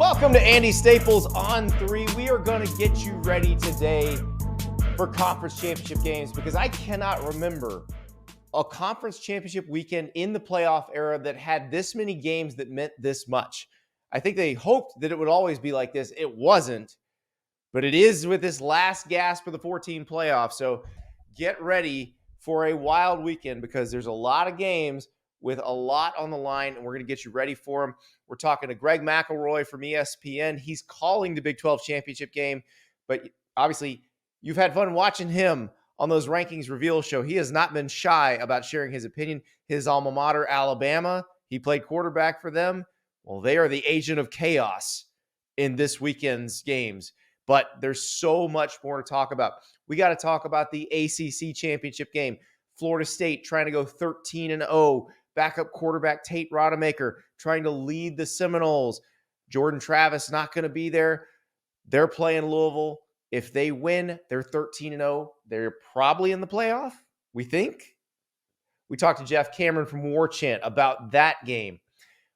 Welcome to Andy Staples on 3. We are going to get you ready today for conference championship games because I cannot remember a conference championship weekend in the playoff era that had this many games that meant this much. I think they hoped that it would always be like this. It wasn't, but it is with this last gasp of the 14 playoffs. So get ready for a wild weekend because there's a lot of games with a lot on the line, and we're going to get you ready for them. We're talking to Greg McElroy from ESPN. He's calling the Big 12 championship game, but obviously you've had fun watching him on those rankings reveal show. He has not been shy about sharing his opinion. His alma mater, Alabama, he played quarterback for them. Well, they are the agent of chaos in this weekend's games, but there's so much more to talk about. We got to talk about the ACC Championship game. Florida State trying to go 13-0. Backup quarterback Tate Rodemaker trying to lead the Seminoles. Jordan Travis not going to be there. They're playing Louisville. If they win, they're 13-0. They're probably in the playoff, we think. We talked to Jeff Cameron from Warchant about that game.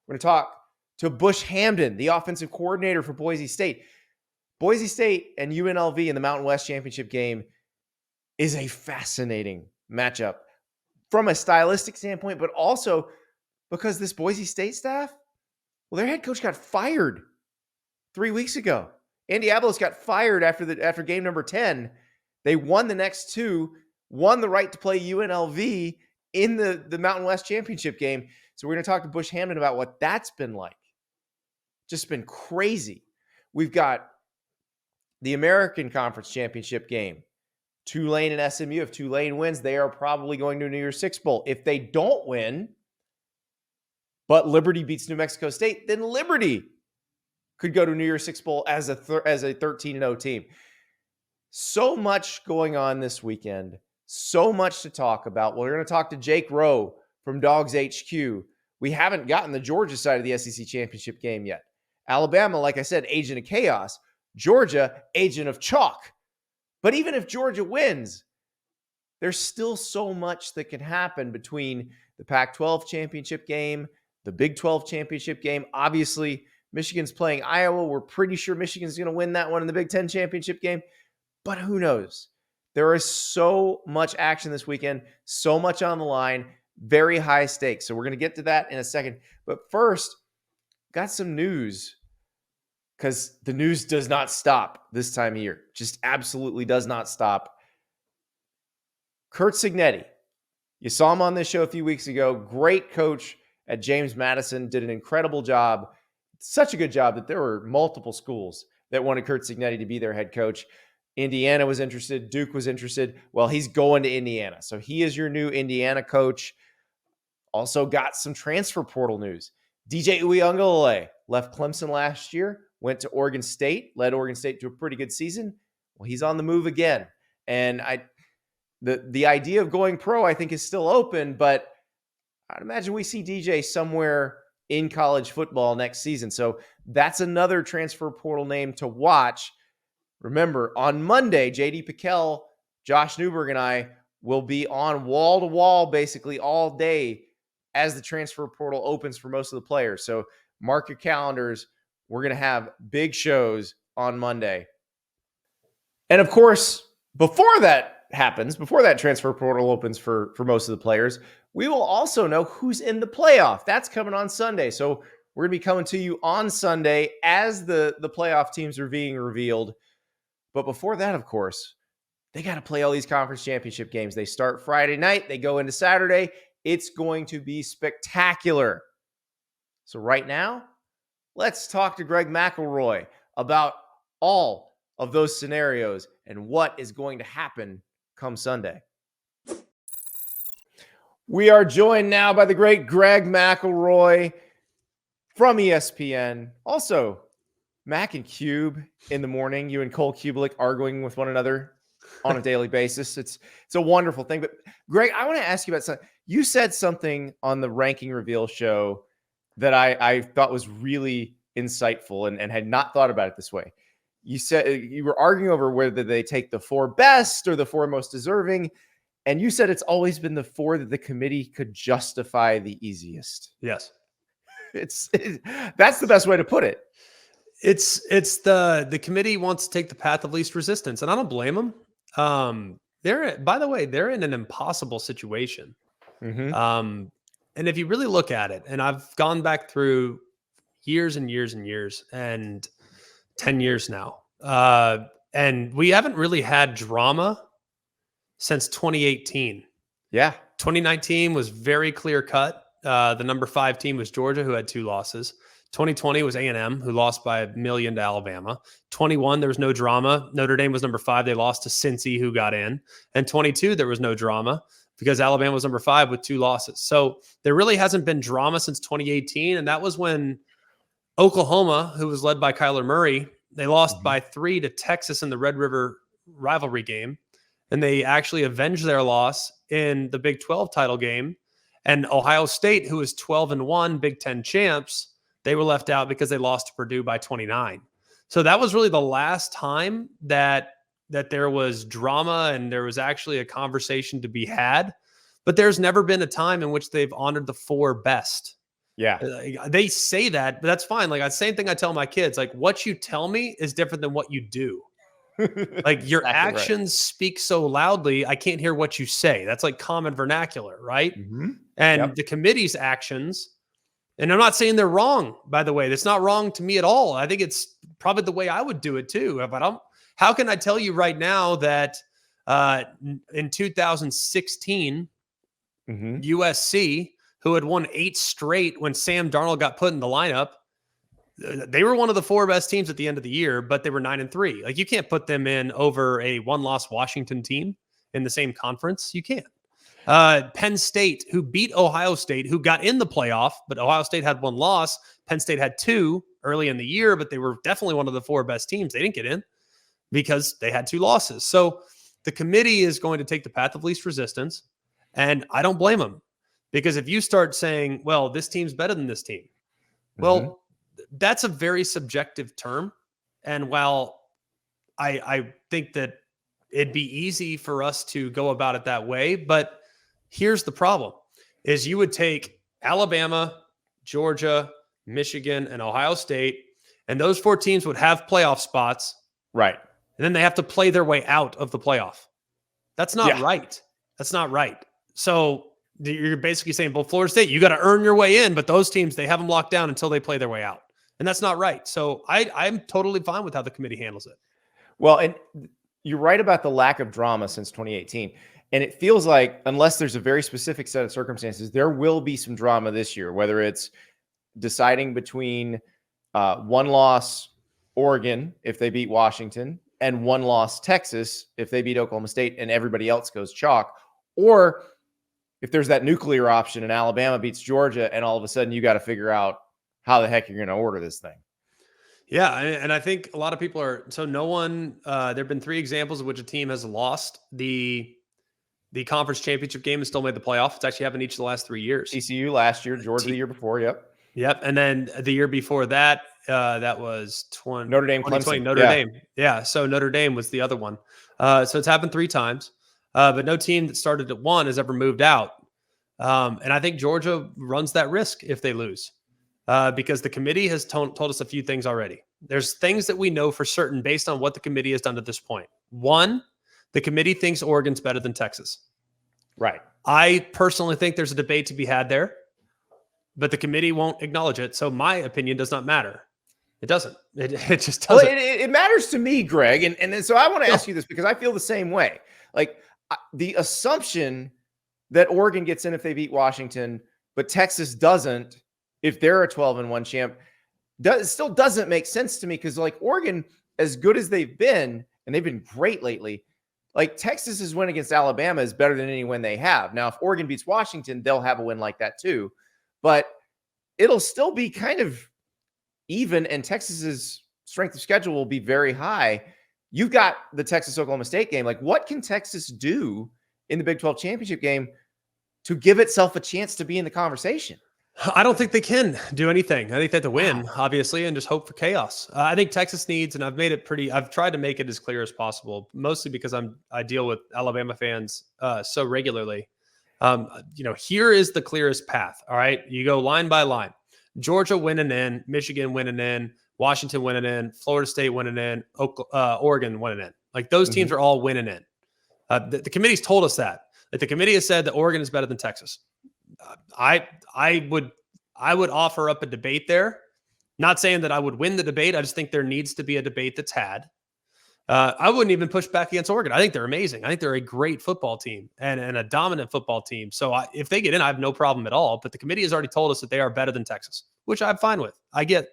We're going to talk to Bush Hamdan, the offensive coordinator for Boise State. Boise State and UNLV in the Mountain West Championship game is a fascinating matchup from a stylistic standpoint, but also because this Boise State staff, well, their head coach got fired 3 weeks ago. Andy Avalos got fired after game number 10. They won the next two, won the right to play UNLV in the Mountain West Championship game. So we're going to talk to Bush Hamdan about what that's been like. Just been crazy. We've got the American Conference Championship game. Tulane and SMU. If Tulane wins, they are probably going to a New Year's Six Bowl. If they don't win, but Liberty beats New Mexico State, then Liberty could go to New Year's Six Bowl as a 13-0 team. So much going on this weekend. So much to talk about. We're going to talk to Jake Rowe from DawgsHQ. We haven't gotten the Georgia side of the SEC Championship game yet. Alabama, like I said, agent of chaos. Georgia, agent of chalk. But even if Georgia wins, there's still so much that can happen between the Pac-12 championship game, the Big 12 championship game. Obviously, Michigan's playing Iowa. We're pretty sure Michigan's going to win that one in the Big 10 championship game. But who knows? There is so much action this weekend, so much on the line, very high stakes. So we're going to get to that in a second. But first, got some news. Because the news does not stop this time of year. Just absolutely does not stop. Curt Cignetti. You saw him on this show a few weeks ago. Great coach at James Madison. Did an incredible job. Such a good job that there were multiple schools that wanted Curt Cignetti to be their head coach. Indiana was interested. Duke was interested. Well, he's going to Indiana. So he is your new Indiana coach. Also got some transfer portal news. DJ Uiagalelei left Clemson last year. Went to Oregon State, led Oregon State to a pretty good season. Well, he's on the move again. And the idea of going pro, I think, is still open, but I'd imagine we see DJ somewhere in college football next season. So that's another transfer portal name to watch. Remember, on Monday, J.D. Pickell, Josh Newberg, and I will be on wall-to-wall basically all day as the transfer portal opens for most of the players. So mark your calendars. We're going to have big shows on Monday. And of course, before that happens, before that transfer portal opens for most of the players, we will also know who's in the playoff. That's coming on Sunday. So we're going to be coming to you on Sunday as the playoff teams are being revealed. But before that, of course, they got to play all these conference championship games. They start Friday night. They go into Saturday. It's going to be spectacular. So right now, let's talk to Greg McElroy about all of those scenarios and what is going to happen come Sunday. We are joined now by the great Greg McElroy from ESPN. Also, Mac and Cube in the morning. You and Cole Kubelik arguing with one another on a daily basis. It's a wonderful thing. But Greg, I want to ask you about something. You said something on the ranking reveal show that I thought was really insightful and had not thought about it this way. You said you were arguing over whether they take the 4 best or the 4 most deserving. And you said it's always been the 4 that the committee could justify the easiest. Yes. That's the best way to put it. It's the committee wants to take the path of least resistance, and I don't blame them. By the way, they're in an impossible situation. Mm-hmm. And if you really look at it, and I've gone back through years and years and years, and 10 years now, and we haven't really had drama since 2018. Yeah. 2019 was very clear cut. The number 5 team was Georgia, who had 2 losses. 2020 was A&M, who lost by 1 million to Alabama. 21, there was no drama. Notre Dame was number 5. They lost to Cincy, who got in. And 22, there was no drama because Alabama was number 5 with 2 losses. So there really hasn't been drama since 2018. And that was when Oklahoma, who was led by Kyler Murray, they lost by 3 to Texas in the Red River rivalry game. And they actually avenged their loss in the Big 12 title game. And Ohio State, who was 12-1 Big 10 champs, they were left out because they lost to Purdue by 29. So that was really the last time that there was drama and there was actually a conversation to be had. But there's never been a time in which they've honored the 4 best. Yeah. They say that, but that's fine. Like, the same thing I tell my kids, like, what you tell me is different than what you do. Like, your Exactly actions speak so loudly, I can't hear what you say. That's like common vernacular, right? Mm-hmm. And the committee's actions, and I'm not saying they're wrong, by the way. That's not wrong to me at all. I think it's probably the way I would do it too. But how can I tell you right now that in 2016, USC, who had won 8 straight when Sam Darnold got put in the lineup, they were one of the 4 best teams at the end of the year, but they were 9-3. Like, you can't put them in over a 1-loss Washington team in the same conference. You can't. Penn State, who beat Ohio State, who got in the playoff, but Ohio State had 1 loss. Penn State had 2 early in the year, but they were definitely one of the 4 best teams. They didn't get in because they had 2 losses. So the committee is going to take the path of least resistance, and I don't blame them, because if you start saying, well, this team's better than this team, well, that's a very subjective term. And while I think that it'd be easy for us to go about it that way, but here's the problem, is you would take Alabama, Georgia, Michigan, and Ohio State, and those 4 teams would have playoff spots. Right. And then they have to play their way out of the playoff. That's not right. That's not right. So you're basically saying, well, Florida State, you got to earn your way in, but those teams, they have them locked down until they play their way out. And that's not right. So I'm totally fine with how the committee handles it. Well, and you're right about the lack of drama since 2018. And it feels like, unless there's a very specific set of circumstances, there will be some drama this year, whether it's deciding between 1-loss Oregon if they beat Washington and 1-loss Texas if they beat Oklahoma State and everybody else goes chalk, or if there's that nuclear option and Alabama beats Georgia and all of a sudden you got to figure out how the heck you're going to order this thing. Yeah, and I think a lot of people are, so no one, there have been 3 examples of which a team has lost the conference championship game and still made the playoff. It's actually happened each of the last 3 years. TCU last year, Georgia the year before, Yep, and then the year before that, that was Notre Dame, Clemson. Notre Dame. Yeah, so Notre Dame was the other one. So it's happened 3 times, but no team that started at 1 has ever moved out. And I think Georgia runs that risk if they lose. Because the committee has told us a few things already. There's things that we know for certain based on what the committee has done to this point. 1, the committee thinks Oregon's better than Texas. Right. I personally think there's a debate to be had there, but the committee won't acknowledge it. So my opinion does not matter. It doesn't. It just doesn't. Well, it matters to me, Greg. And so I want to ask you this because I feel the same way. Like, the assumption that Oregon gets in if they beat Washington, but Texas doesn't, if they're a 12-1 champ, still doesn't make sense to me, because, like, Oregon, as good as they've been, and they've been great lately, like, Texas's win against Alabama is better than any win they have. Now, if Oregon beats Washington, they'll have a win like that too, but it'll still be kind of even, and Texas's strength of schedule will be very high. You've got the Texas-Oklahoma State game. Like, what can Texas do in the Big 12 championship game to give itself a chance to be in the conversation? I don't think they can do anything. I think they have to win, obviously, and just hope for chaos. I think Texas needs, and I've tried to make it as clear as possible, mostly because I deal with Alabama fans so regularly. Here is the clearest path. All right. You go line by line. Georgia winning in, Michigan winning in, Washington winning in, Florida State winning in, Oregon winning in. Like those teams are all winning in. The committee's told us that. Like the committee has said that Oregon is better than Texas. I would offer up a debate there. Not saying that I would win the debate. I just think there needs to be a debate that's had. I wouldn't even push back against Oregon. I think they're amazing. I think they're a great football team and a dominant football team. So if they get in, I have no problem at all. But the committee has already told us that they are better than Texas, which I'm fine with. I get.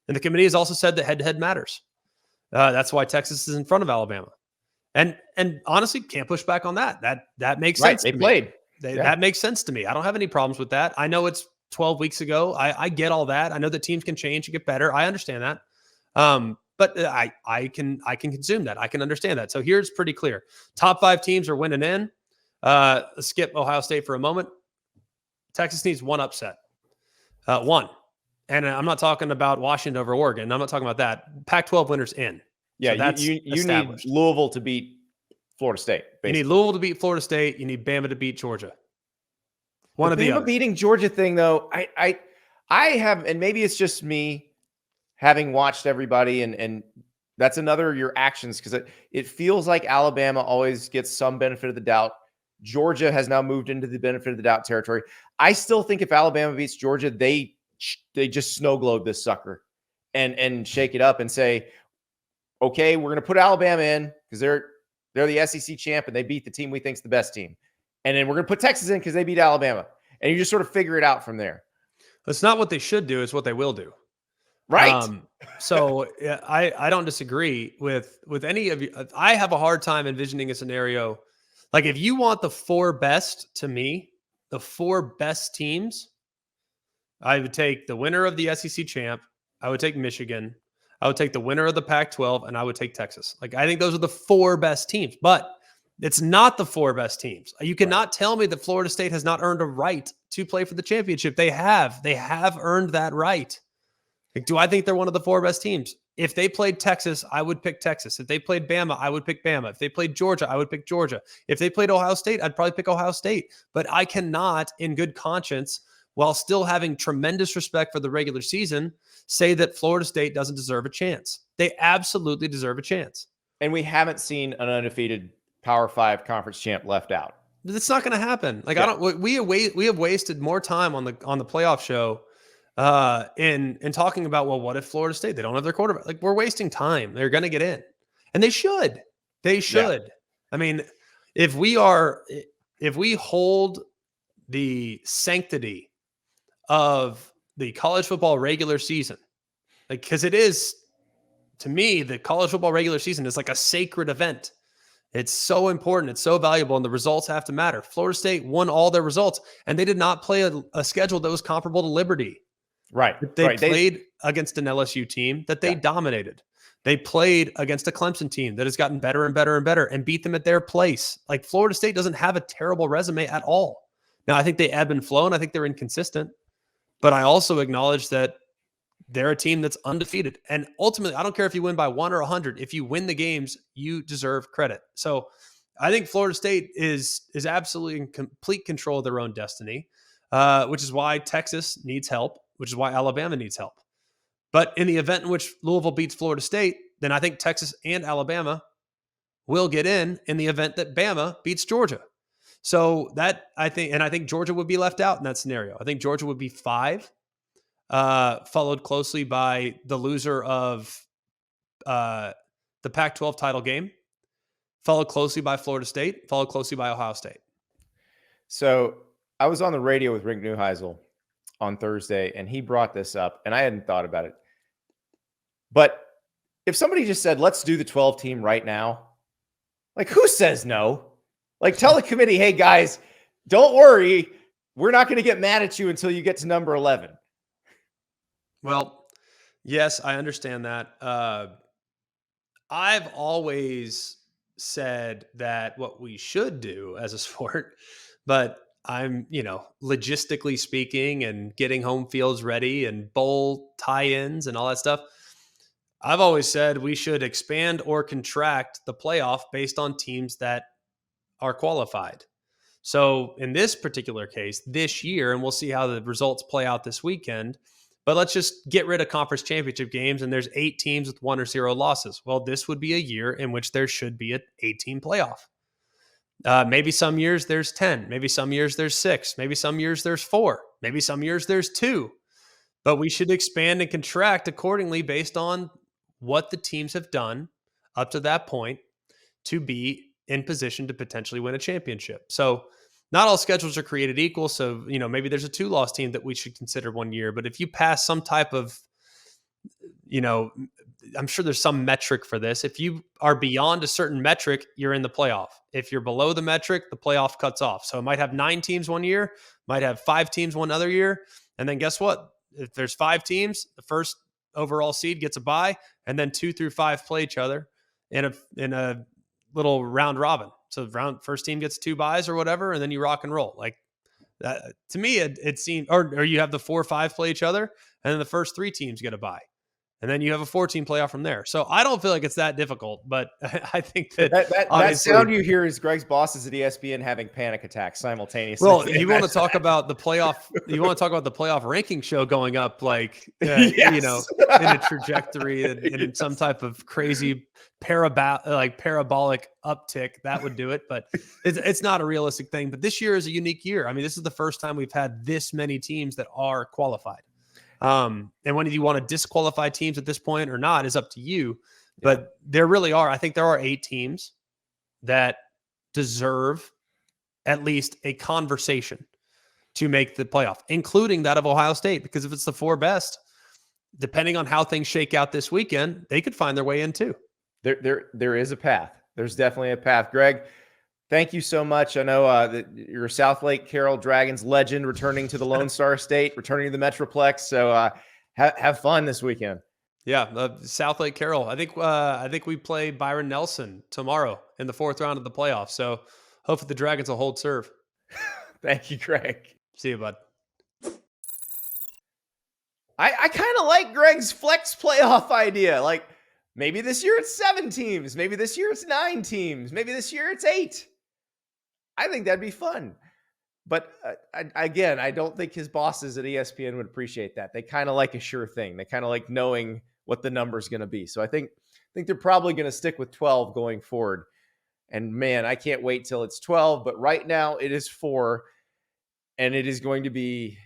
And the committee has also said that head-to-head matters. That's why Texas is in front of Alabama. And honestly, can't push back on that. That makes sense. They played. That makes sense to me. I don't have any problems with that. I know it's 12 weeks ago. I get all that. I know that teams can change and get better. I understand that. But I can consume that. I can understand that. So here's pretty clear. Top 5 teams are winning in. Let's skip Ohio State for a moment. Texas needs one upset. One. And I'm not talking about Washington over Oregon. I'm not talking about that. Pac-12 winners in. Yeah, so that's you need Louisville to beat Florida State. Basically. You need Louisville to beat Florida State. You need Bama to beat Georgia. One of the other. Bama beating Georgia thing, though, I have, and maybe it's just me having watched everybody, and that's another your actions, because it feels like Alabama always gets some benefit of the doubt. Georgia has now moved into the benefit of the doubt territory. I still think if Alabama beats Georgia, they just snow globe this sucker and shake it up and say, okay, we're going to put Alabama in because they're the SEC champ and they beat the team we think is the best team. And then we're going to put Texas in because they beat Alabama. And you just sort of figure it out from there. It's not what they should do. It's what they will do. Right. So I don't disagree with any of you. I have a hard time envisioning a scenario. Like if you want the 4 best, to me, the 4 best teams, I would take the winner of the SEC champ. I would take Michigan. I would take the winner of the Pac-12, and I would take Texas. Like I think those are the 4 best teams, but it's not the 4 best teams. You cannot tell me that Florida State has not earned a right to play for the championship. They have earned that right. Like, do I think they're one of the 4 best teams? If they played Texas, I would pick Texas. If they played Bama, I would pick Bama. If they played Georgia, I would pick Georgia. If they played Ohio State, I'd probably pick Ohio State. But I cannot, in good conscience, while still having tremendous respect for the regular season, say that Florida State doesn't deserve a chance. They absolutely deserve a chance. And we haven't seen an undefeated Power 5 conference champ left out. It's not going to happen. Like we have wasted more time on the playoff show in talking about, well, what if Florida State, they don't have their quarterback? Like we're wasting time. They're going to get in, and they should. Yeah. I mean, if we hold the sanctity of the college football regular season, like, because it is, to me, the college football regular season is like a sacred event. It's so important. It's so valuable, and the results have to matter. Florida State won all their results, and they did not play a schedule that was comparable to Liberty. Right. They played against an LSU team that they dominated. They played against a Clemson team that has gotten better and better and better and beat them at their place. Like Florida State doesn't have a terrible resume at all. Now, I think they ebb and flow, and I think they're inconsistent. But I also acknowledge that they're a team that's undefeated. And ultimately, I don't care if you win by 1 or 100. If you win the games, you deserve credit. So I think Florida State is absolutely in complete control of their own destiny, which is why Texas needs help, which is why Alabama needs help. But in the event in which Louisville beats Florida State, then I think Texas and Alabama will get in the event that Bama beats Georgia. So that I think Georgia would be left out in that scenario. I think Georgia would be 5, followed closely by the loser of the Pac-12 title game, followed closely by Florida State, followed closely by Ohio State. So I was on the radio with Rick Neuheisel on Thursday, and he brought this up, and I hadn't thought about it. But if somebody just said, let's do the 12 team right now, like who says no? Like tell the committee, hey guys, don't worry. We're not going to get mad at you until you get to number 11. Well, yes, I understand that. I've always said that what we should do as a sport, but I'm, logistically speaking and getting home fields ready and bowl tie-ins and all that stuff. I've always said we should expand or contract the playoff based on teams that are qualified. So in this particular case, this year, and we'll see how the results play out this weekend, But let's just get rid of conference championship games and there's 8 teams with 1 or 0 losses. Well, this would be a year in which there should be an 18 playoff. Maybe some years there's 10. Maybe some years there's 6. Maybe some years there's 4. Maybe some years there's 2. But we should expand and contract accordingly based on what the teams have done up to that point to be in position to potentially win a championship. So not all schedules are created equal. So, maybe there's a 2-loss team that we should consider one year. But if you pass some type of, I'm sure there's some metric for this. If you are beyond a certain metric, you're in the playoff. If you're below the metric, the playoff cuts off. So it might have 9 teams one year, might have 5 teams one other year. And then guess what? If there's 5 teams, the first overall seed gets a bye, and then 2 through 5 play each other in a little round robin. So first team gets 2 byes or whatever, and then you rock and roll. Like that, to me, it seemed, or you have the 4 or 5 play each other, and then the first 3 teams get a bye. And then you have a 14 playoff from there. So I don't feel like it's that difficult, but I think that sound you hear is Greg's bosses at ESPN having panic attacks simultaneously. Well, you want to talk about the playoff? You want to talk about the playoff ranking show going up, like Yes. in a trajectory and in some type of crazy parabolic uptick. That would do it, but it's not a realistic thing. But this year is a unique year. I mean, this is the first time we've had this many teams that are qualified. And when you want to disqualify teams at this point or not is up to you. But there really are. I think there are 8 teams that deserve at least a conversation to make the playoff, including that of Ohio State. Because if it's the 4 best, depending on how things shake out this weekend, they could find their way in too. There is a path. There's definitely a path. Greg, thank you so much. I know that you're South Lake Carroll Dragons legend, returning to the Lone Star State, returning to the Metroplex. So have fun this weekend. Yeah, South Lake Carroll. I think we play Byron Nelson tomorrow in the 4th round of the playoffs. So hopefully the Dragons will hold serve. Thank you, Greg. See you, bud. I kind of like Greg's flex playoff idea. Like, maybe this year it's 7 teams. Maybe this year it's 9 teams. Maybe this year it's 8. I think that'd be fun. But again, I don't think his bosses at ESPN would appreciate that. They kind of like a sure thing. They kind of like knowing what the number's going to be. So I think they're probably going to stick with 12 going forward. And man, I can't wait till it's 12. But right now it is 4. And it is going to be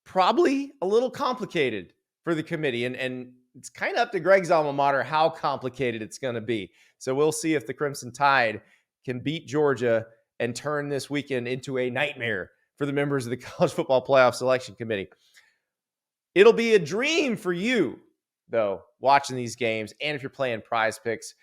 probably a little complicated for the committee. And it's kind of up to Greg's alma mater how complicated it's going to be. So we'll see if the Crimson Tide can beat Georgia and turn this weekend into a nightmare for the members of the College Football Playoff Selection Committee. It'll be a dream for you, though, watching these games. And if you're playing Prize Picks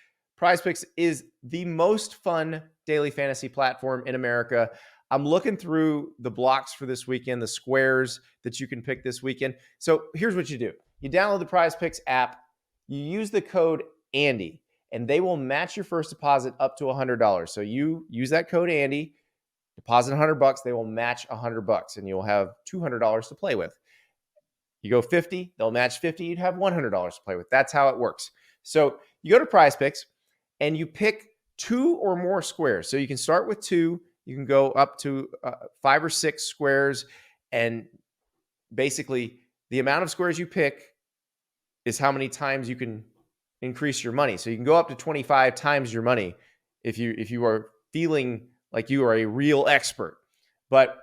is the most fun daily fantasy platform in America. I'm looking through the blocks for this weekend, the squares that you can pick this weekend. So here's what you do. You download the Prize Picks app, you use the code Andy, and they will match your first deposit up to $100. So you use that code Andy, deposit $100, they will match $100, and you'll have $200 to play with. You go 50, they'll match 50, you'd have $100 to play with. That's how it works. So you go to Prize Picks, and you pick 2 or more squares. So you can start with 2, you can go up to 5 or 6 squares, and basically the amount of squares you pick is how many times you can increase your money. So you can go up to 25 times your money if you are feeling like you are a real expert. But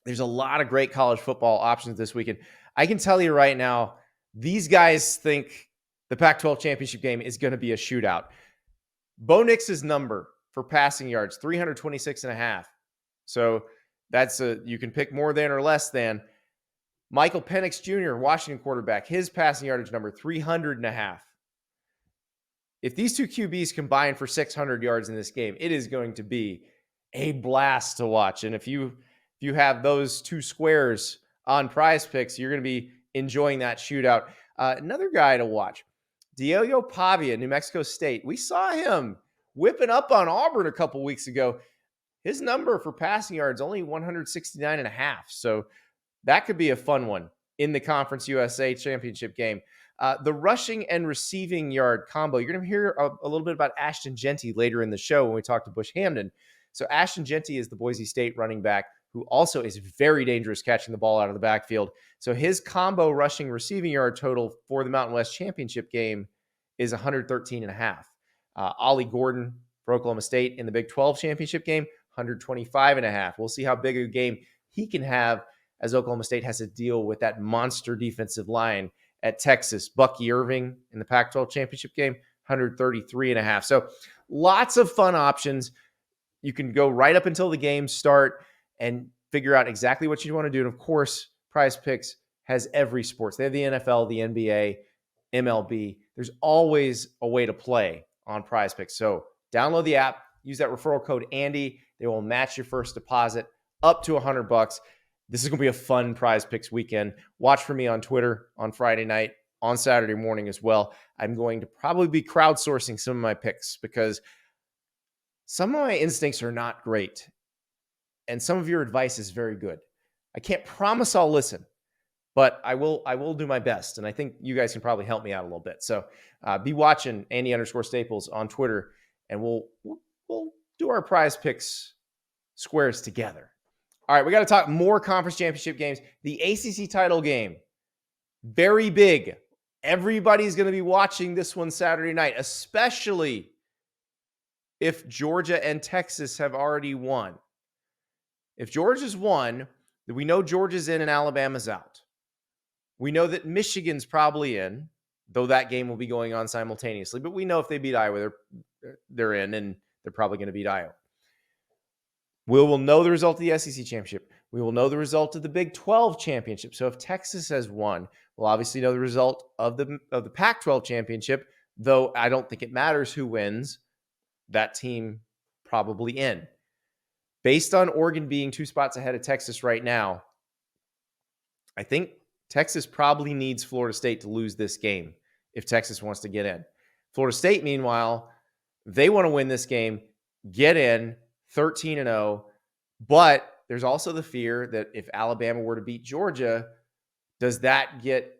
there's a lot of great college football options this weekend. I can tell you right now, these guys think the Pac-12 championship game is going to be a shootout. Bo Nix's number for passing yards, 326.5. So that's you can pick more than or less than. Michael Penix Jr., Washington quarterback, his passing yardage number, 300.5. If these 2 QBs combine for 600 yards in this game, it is going to be a blast to watch. And if you have those 2 squares on Prize Picks, you're going to be enjoying that shootout. Another guy to watch, Diego Pavia, New Mexico State. We saw him whipping up on Auburn a couple weeks ago. His number for passing yards, only 169.5. So that could be a fun one in the Conference USA Championship game. The rushing and receiving yard combo. You're going to hear a little bit about Ashton Jeanty later in the show when we talk to Bush Hamdan. So Ashton Jeanty is the Boise State running back who also is very dangerous catching the ball out of the backfield. So his combo rushing receiving yard total for the Mountain West Championship game is 113.5. Ollie Gordon for Oklahoma State in the Big 12 Championship game, 125.5. We'll see how big a game he can have as Oklahoma State has to deal with that monster defensive line at Texas. Bucky Irving in the Pac-12 Championship game, 133.5. So lots of fun options. You can go right up until the games start and figure out exactly what you want to do. And of course, Prize Picks has every sports. They have the NFL, the NBA, MLB. There's always a way to play on Prize Picks. So download the app, use that referral code Andy. They will match your first deposit up to $100. This is going to be a fun Prize Picks weekend. Watch for me on Twitter on Friday night, on Saturday morning as well. I'm going to probably be crowdsourcing some of my picks because some of my instincts are not great. And some of your advice is very good. I can't promise I'll listen, but I will do my best. And I think you guys can probably help me out a little bit. So be watching Andy_Staples on Twitter, and we'll do our Prize Picks squares together. All right, we got to talk more conference championship games. The ACC title game, very big. Everybody's going to be watching this one Saturday night, especially if Georgia and Texas have already won. If Georgia's won, we know Georgia's in and Alabama's out. We know that Michigan's probably in, though that game will be going on simultaneously. But we know if they beat Iowa, they're in, and they're probably going to beat Iowa. We will know the result of the SEC Championship. We will know the result of the Big 12 Championship. So if Texas has won, we'll obviously know the result of the Pac-12 Championship, though I don't think it matters who wins. That team probably in. Based on Oregon being 2 spots ahead of Texas right now, I think Texas probably needs Florida State to lose this game if Texas wants to get in. Florida State, meanwhile, they want to win this game, get in 13-0, but there's also the fear that if Alabama were to beat Georgia, does that get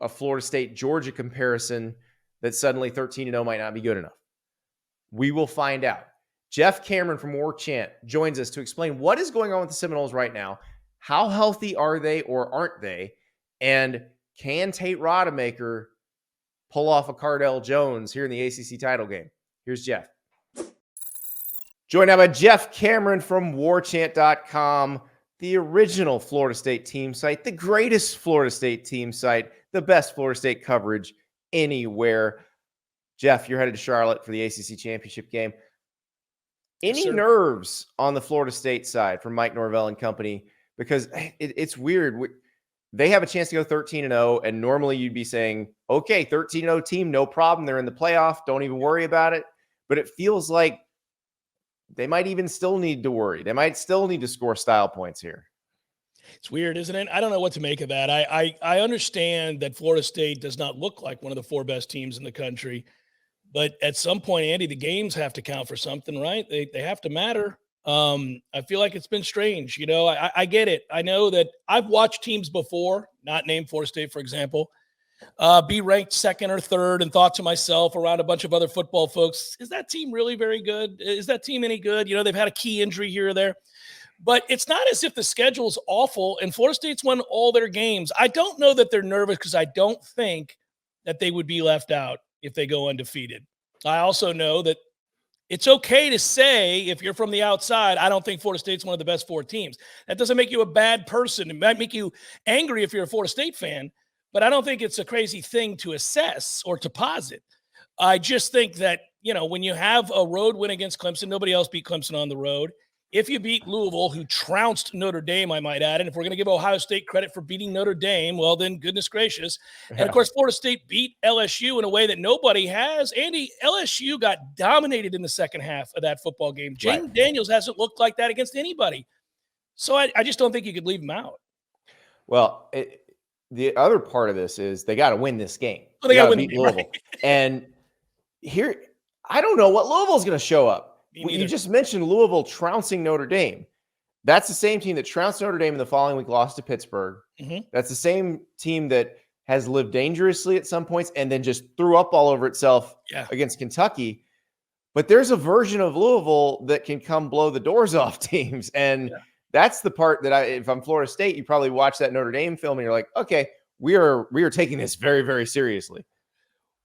a Florida State-Georgia comparison that suddenly 13-0 might not be good enough? We will find out. Jeff Cameron from Warchant joins us to explain what is going on with the Seminoles right now. How healthy are they or aren't they? And can Tate Rodemaker pull off a Cardell Jones here in the ACC title game? Here's Jeff. Joined now by Jeff Cameron from Warchant.com, the original Florida State team site, the greatest Florida State team site, the best Florida State coverage anywhere. Jeff, you're headed to Charlotte for the ACC Championship game. Any nerves on the Florida State side from Mike Norvell and company? Because it's weird. They have a chance to go 13-0, and normally you'd be saying, okay, 13-0 team, no problem. They're in the playoff. Don't even worry about it. But it feels like they might even still need to worry. They might still need to score style points here. It's weird, isn't it? I don't know what to make of that. I understand that Florida State does not look like one of the 4 best teams in the country. But at some point, Andy, the games have to count for something, right? They have to matter. I feel like it's been strange. You know, I get it. I know that I've watched teams before, not named Florida State, for example, be ranked 2nd or 3rd and thought to myself around a bunch of other football folks, is that team really very good? Is that team any good? You know, they've had a key injury here or there. But it's not as if the schedule's awful and Florida State's won all their games. I don't know that they're nervous because I don't think that they would be left out if they go undefeated. I also know that it's okay to say, if you're from the outside, I don't think Florida State's one of the best 4 teams. That doesn't make you a bad person. It might make you angry if you're a Florida State fan, but I don't think it's a crazy thing to assess or to posit. I just think that, you know, when you have a road win against Clemson, nobody else beat Clemson on the road. If you beat Louisville, who trounced Notre Dame, I might add, and if we're going to give Ohio State credit for beating Notre Dame, well, then goodness gracious. And, of course, Florida State beat LSU in a way that nobody has. Andy, LSU got dominated in the second half of that football game. Jaden Daniels hasn't looked like that against anybody. So I just don't think you could leave him out. Well, the other part of this is they got to win this game. Oh, they got to beat Louisville. Right. And here, I don't know what Louisville's going to show up. You just mentioned Louisville trouncing Notre Dame. That's the same team that trounced Notre Dame in the following week, lost to Pittsburgh. Mm-hmm. That's the same team that has lived dangerously at some points and then just threw up all over itself against Kentucky. But there's a version of Louisville that can come blow the doors off teams. And that's the part that if I'm Florida State, you probably watch that Notre Dame film and you're like, okay, we are taking this very, very seriously.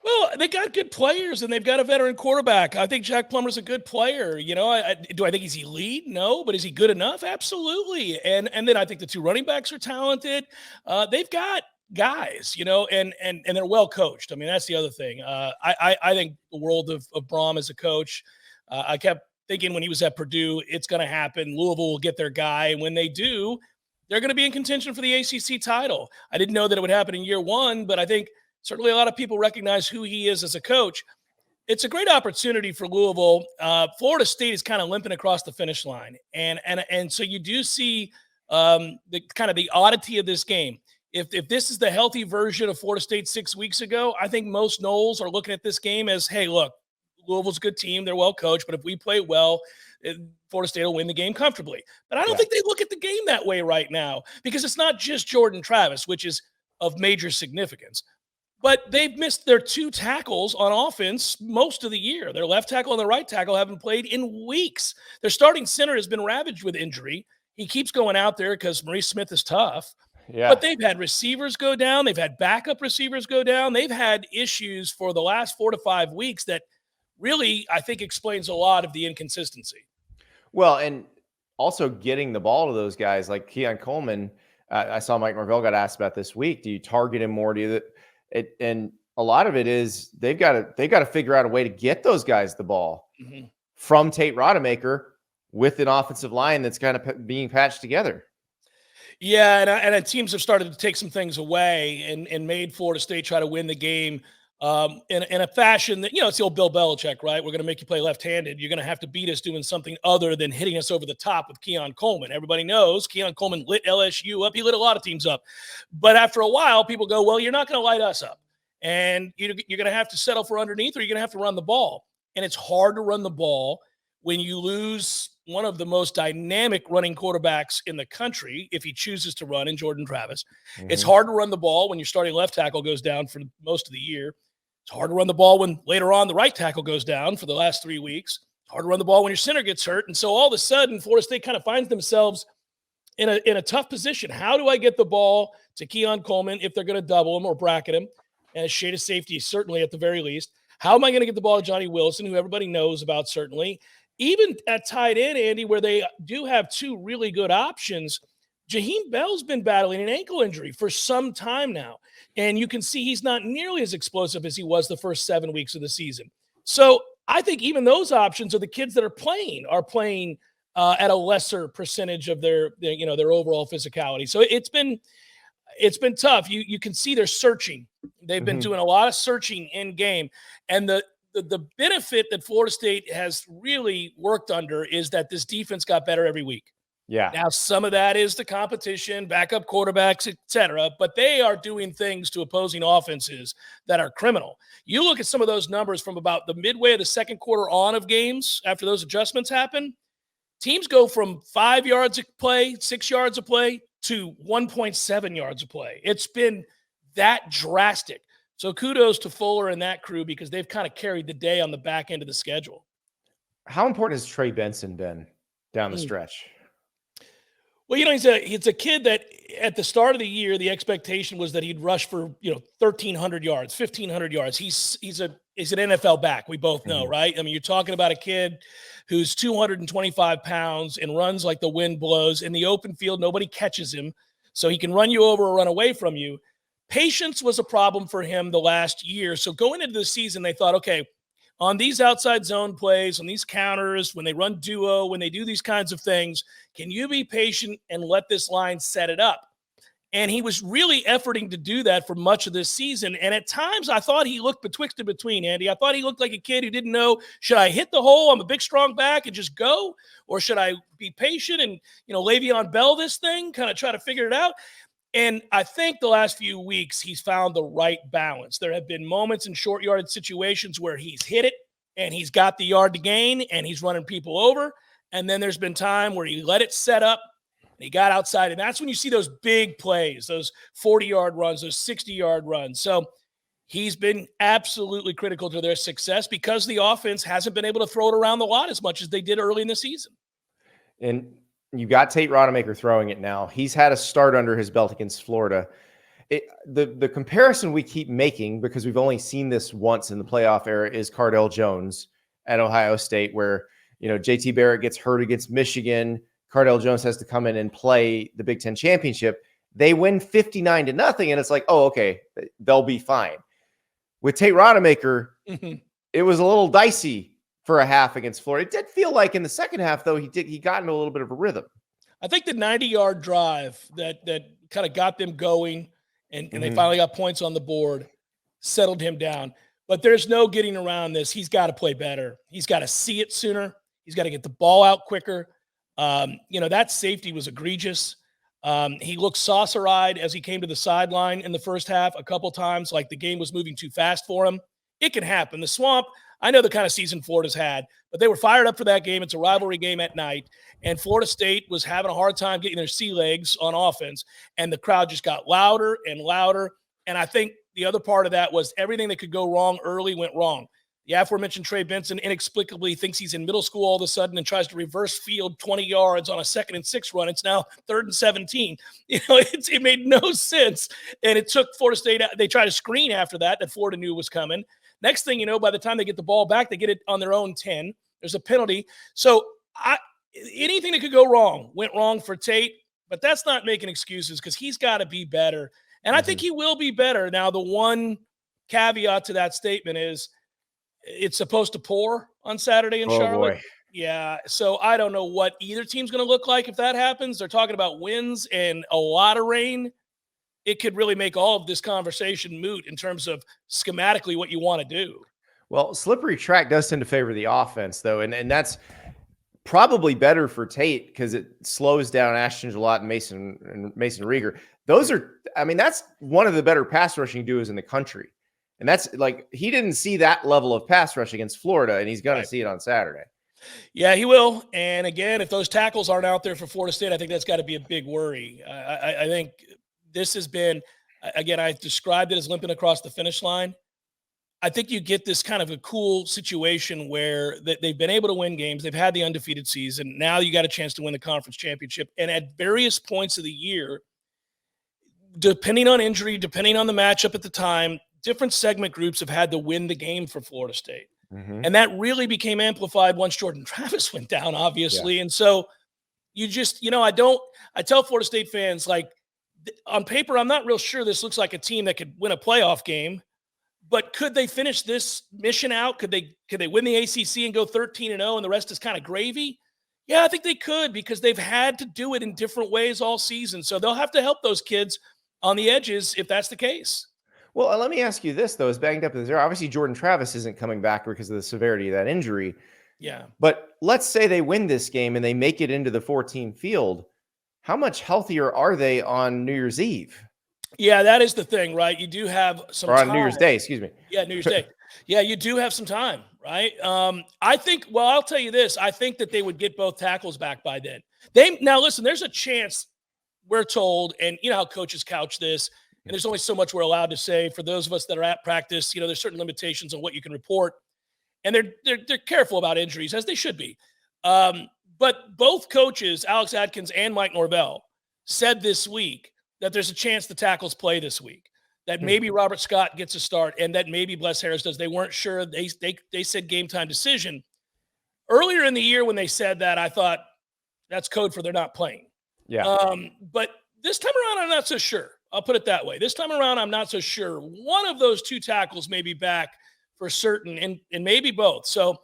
Well, they got good players and they've got a veteran quarterback. I think Jack Plummer's a good player. You know, do I think he's elite? No, but is he good enough? Absolutely. And then I think the two running backs are talented. They've got guys, you know, and they're well coached. I mean, that's the other thing. I think the world of Brom as a coach. I kept thinking when he was at Purdue, it's going to happen. Louisville will get their guy, and when they do, they're going to be in contention for the ACC title. I didn't know that it would happen in year one, but I think certainly a lot of people recognize who he is as a coach. It's a great opportunity for Louisville. Florida State is kind of limping across the finish line, and so you do see the kind of the oddity of this game. If this is the healthy version of Florida State 6 weeks ago, I think most Noles are looking at this game as, hey, look, Louisville's a good team. They're well coached, but if we play well, Florida State will win the game comfortably. But I don't think they look at the game that way right now, because it's not just Jordan Travis, which is of major significance. But they've missed their two tackles on offense most of the year. Their left tackle and their right tackle haven't played in weeks. Their starting center has been ravaged with injury. He keeps going out there because Maurice Smith is tough. Yeah. But they've had receivers go down. They've had backup receivers go down. They've had issues for the last 4 to 5 weeks that really, I think, explains a lot of the inconsistency. Well, and also getting the ball to those guys like Keon Coleman. I saw Mike Marvell got asked about this week. Do you target him more? And a lot of it is they've got to figure out a way to get those guys the ball from Tate Rodemaker with an offensive line that's kind of being patched together. Yeah, and teams have started to take some things away and made Florida State try to win the game in a fashion that, you know, it's the old Bill Belichick, right? We're going to make you play left-handed. You're going to have to beat us doing something other than hitting us over the top with Keon Coleman. Everybody knows Keon Coleman lit LSU up. He lit a lot of teams up. But after a while, people go, well, you're not going to light us up. And you're going to have to settle for underneath, or you're going to have to run the ball. And it's hard to run the ball when you lose one of the most dynamic running quarterbacks in the country, if he chooses to run, in Jordan Travis. It's hard to run the ball when your starting left tackle goes down for most of the year. It's hard to run the ball when later on the right tackle goes down for the last 3 weeks. It's hard to run the ball when your center gets hurt. And so all of a sudden, Florida State kind of finds themselves in a tough position. How do I get the ball to Keon Coleman if they're going to double him or bracket him? And a shade of safety, certainly at the very least. How am I going to get the ball to Johnny Wilson, who everybody knows about, certainly? Even at tight end, Andy, where they do have two really good options, Jaheim Bell's been battling an ankle injury for some time now. And you can see he's not nearly as explosive as he was the first 7 weeks of the season. So I think even those options are the kids that are playing at a lesser percentage of their overall physicality. So it's been tough. You can see they're searching. They've been doing a lot of searching in game. And the benefit that Florida State has really worked under is that this defense got better every week. Yeah. Now, some of that is the competition, backup quarterbacks, et cetera, but they are doing things to opposing offenses that are criminal. You look at some of those numbers from about the midway of the second quarter on of games after those adjustments happen. Teams go from 5 yards of play, 6 yards of play to 1.7 yards of play. It's been that drastic. So kudos to Fuller and that crew, because they've kind of carried the day on the back end of the schedule. How important has Trey Benson been down the stretch? Well, he's a kid that at the start of the year, the expectation was that he'd rush for, 1,300 yards, 1,500 yards. He's an NFL back. We both know, right? I mean, you're talking about a kid who's 225 pounds and runs like the wind blows. In the open field, nobody catches him, so he can run you over or run away from you. Patience was a problem for him the last year. So going into the season, they thought, okay, on these outside zone plays, on these counters, when they run duo, when they do these kinds of things, can you be patient and let this line set it up? And he was really efforting to do that for much of this season. And at times I thought he looked betwixt and between, Andy. I thought he looked like a kid who didn't know, should I hit the hole? I'm a big, strong back and just go? Or should I be patient and, Le'Veon Bell this thing, kind of try to figure it out? And I think the last few weeks he's found the right balance. There have been moments in short yardage situations where he's hit it and he's got the yard to gain and he's running people over. And then there's been time where he let it set up and he got outside. And that's when you see those big plays, those 40-yard runs, those 60-yard runs. So he's been absolutely critical to their success because the offense hasn't been able to throw it around the lot as much as they did early in the season. And You've got Tate Rodemaker throwing it now. He's had a start under his belt against Florida. The comparison we keep making, because we've only seen this once in the playoff era, is Cardell Jones at Ohio State, where, JT Barrett gets hurt against Michigan. Cardell Jones has to come in and play the Big Ten championship. They win 59-0, and it's like, oh, okay, they'll be fine. With Tate Rodemaker, it was a little dicey for a half against Florida. It did feel like in the second half, though, he got into a little bit of a rhythm. I think the 90-yard drive that kind of got them going and they finally got points on the board settled him down. But there's no getting around this. He's got to play better. He's got to see it sooner. He's got to get the ball out quicker. That safety was egregious. He looked saucer-eyed as he came to the sideline in the first half a couple times, like the game was moving too fast for him. It can happen. The Swamp, I know the kind of season Florida's had, but they were fired up for that game. It's a rivalry game at night, and Florida State was having a hard time getting their sea legs on offense, and the crowd just got louder and louder. And I think the other part of that was everything that could go wrong early went wrong. The aforementioned Trey Benson inexplicably thinks he's in middle school all of a sudden and tries to reverse field 20 yards on a 2nd and 6 run. It's now 3rd and 17. It made no sense. And it took Florida State. They tried to screen after that Florida knew was coming. Next thing you know, by the time they get the ball back, they get it on their own 10. There's a penalty. So anything that could go wrong went wrong for Tate, but that's not making excuses because he's got to be better. And I think he will be better. Now, the one caveat to that statement is it's supposed to pour on Saturday in Charlotte. Boy. Yeah. So I don't know what either team's going to look like if that happens. They're talking about winds and a lot of rain. It could really make all of this conversation moot in terms of schematically what you want to do. Well, slippery track does tend to favor the offense, though. And that's probably better for Tate because it slows down Ashton Gillott and Mason Rieger. That's one of the better pass rushing duos in the country. And that's like, he didn't see that level of pass rush against Florida, and he's going to see it on Saturday. Yeah, he will. And again, if those tackles aren't out there for Florida State, I think that's got to be a big worry. I think this has been, again, I described it as limping across the finish line. I think you get this kind of a cool situation where they've been able to win games. They've had the undefeated season. Now you got a chance to win the conference championship. And at various points of the year, depending on injury, depending on the matchup at the time, different segment groups have had to win the game for Florida State. And that really became amplified once Jordan Travis went down, obviously. Yeah. And so you just, I tell Florida State fans, like, on paper, I'm not real sure this looks like a team that could win a playoff game, but could they finish this mission out? Could they win the ACC and go 13-0 and the rest is kind of gravy? Yeah, I think they could because they've had to do it in different ways all season. So they'll have to help those kids on the edges if that's the case. Well, let me ask you this, though, as banged up as there. Obviously, Jordan Travis isn't coming back because of the severity of that injury. Yeah. But let's say they win this game and they make it into the 14 field. How much healthier are they on New Year's Eve? Yeah, that is the thing, right? You do have some time. Or on New Year's Day, excuse me. Yeah, New Year's Day. Yeah, you do have some time, right? I think, well, I'll tell you this. I think that they would get both tackles back by then. Now, listen, there's a chance, we're told, and you know how coaches couch this, and there's only so much we're allowed to say. For those of us that are at practice, there's certain limitations on what you can report. And they're careful about injuries, as they should be. But both coaches, Alex Atkins and Mike Norvell, said this week that there's a chance the tackles play this week, that maybe Robert Scott gets a start, and that maybe Bless Harris does. They weren't sure. They said game time decision. Earlier in the year when they said that, I thought that's code for they're not playing. Yeah. But this time around, I'm not so sure. I'll put it that way. This time around, I'm not so sure. One of those two tackles may be back for certain, and maybe both. So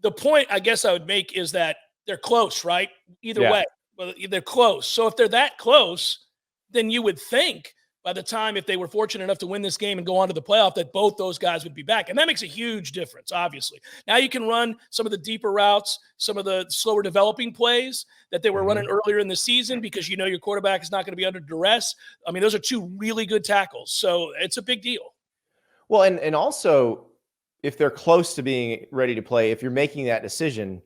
the point I guess I would make is that they're close, right? Either way, well, they're close. So if they're that close, then you would think by the time, if they were fortunate enough to win this game and go on to the playoff, that both those guys would be back. And that makes a huge difference, obviously. Now you can run some of the deeper routes, some of the slower developing plays that they were running earlier in the season because your quarterback is not going to be under duress. I mean, those are two really good tackles. So it's a big deal. Well, and also, if they're close to being ready to play, if you're making that decision,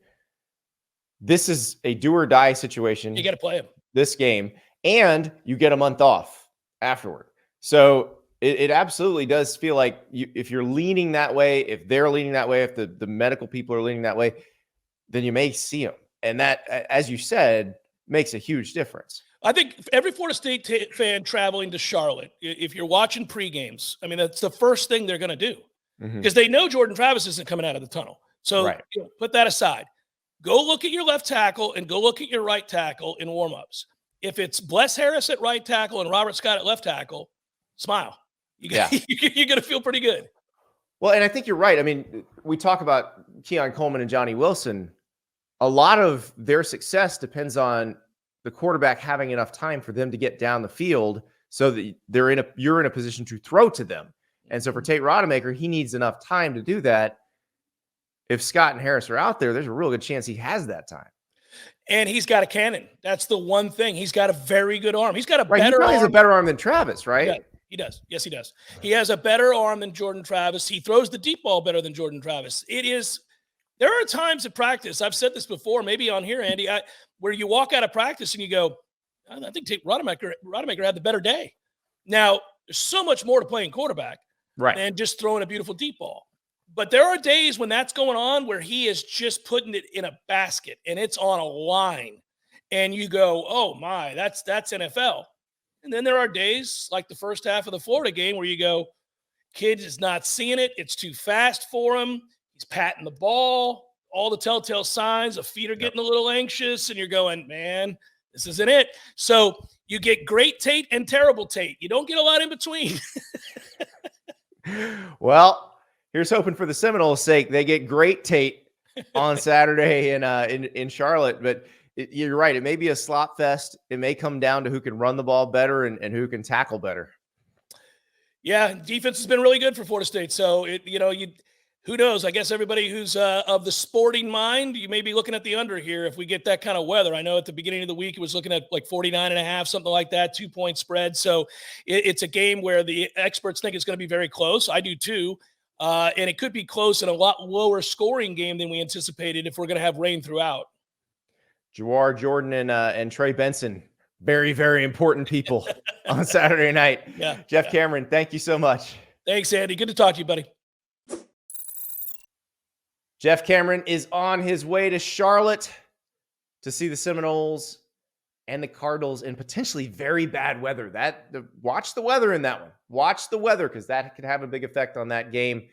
this is a do or die situation. You got to play them this game, and you get a month off afterward. So it absolutely does feel like if you're leaning that way, if they're leaning that way, if the medical people are leaning that way, then you may see them. And that, as you said, makes a huge difference. I think every Florida State fan traveling to Charlotte, if you're watching pre-games, I mean, that's the first thing they're going to do because they know Jordan Travis isn't coming out of the tunnel. So put that aside. Go look at your left tackle and go look at your right tackle in warmups. If it's Bless Harris at right tackle and Robert Scott at left tackle, smile. You're going to feel pretty good. Well, and I think you're right. I mean, we talk about Keon Coleman and Johnny Wilson. A lot of their success depends on the quarterback having enough time for them to get down the field so that you're in a position to throw to them. And so for Tate Rodemaker, he needs enough time to do that. If Scott and Harris are out there, there's a real good chance he has that time. And he's got a cannon. That's the one thing. He's got a very good arm. He's got a better arm. He has a better arm than Travis, right? Yeah, he does. Yes, he does. He has a better arm than Jordan Travis. He throws the deep ball better than Jordan Travis. There are times at practice, I've said this before, maybe on here, Andy, where you walk out of practice and you go, I think Rodemaker had the better day. Now, there's so much more to playing quarterback than just throwing a beautiful deep ball. But there are days when that's going on where he is just putting it in a basket and it's on a line. And you go, oh, my, that's NFL. And then there are days like the first half of the Florida game where you go, kid is not seeing it. It's too fast for him. He's patting the ball. All the telltale signs of feet are getting a little anxious. And you're going, man, this isn't it. So you get great Tate and terrible Tate. You don't get a lot in between. Well, here's hoping for the Seminoles' sake. They get great Tate on Saturday in Charlotte. But you're right. It may be a slop fest. It may come down to who can run the ball better and who can tackle better. Yeah, defense has been really good for Florida State. So, who knows? I guess everybody who's of the sporting mind, you may be looking at the under here if we get that kind of weather. I know at the beginning of the week, it was looking at like 49.5, something like that, 2-point spread. So it's a game where the experts think it's going to be very close. I do too. And it could be close in a lot lower scoring game than we anticipated if we're going to have rain throughout. Jawar Jordan and Trey Benson, very, very important people on Saturday night. Jeff Cameron, thank you so much. Thanks, Andy. Good to talk to you, buddy. Jeff Cameron is on his way to Charlotte to see the Seminoles and the Cardinals in potentially very bad weather. Watch the weather in that one. Watch the weather because that could have a big effect on that game.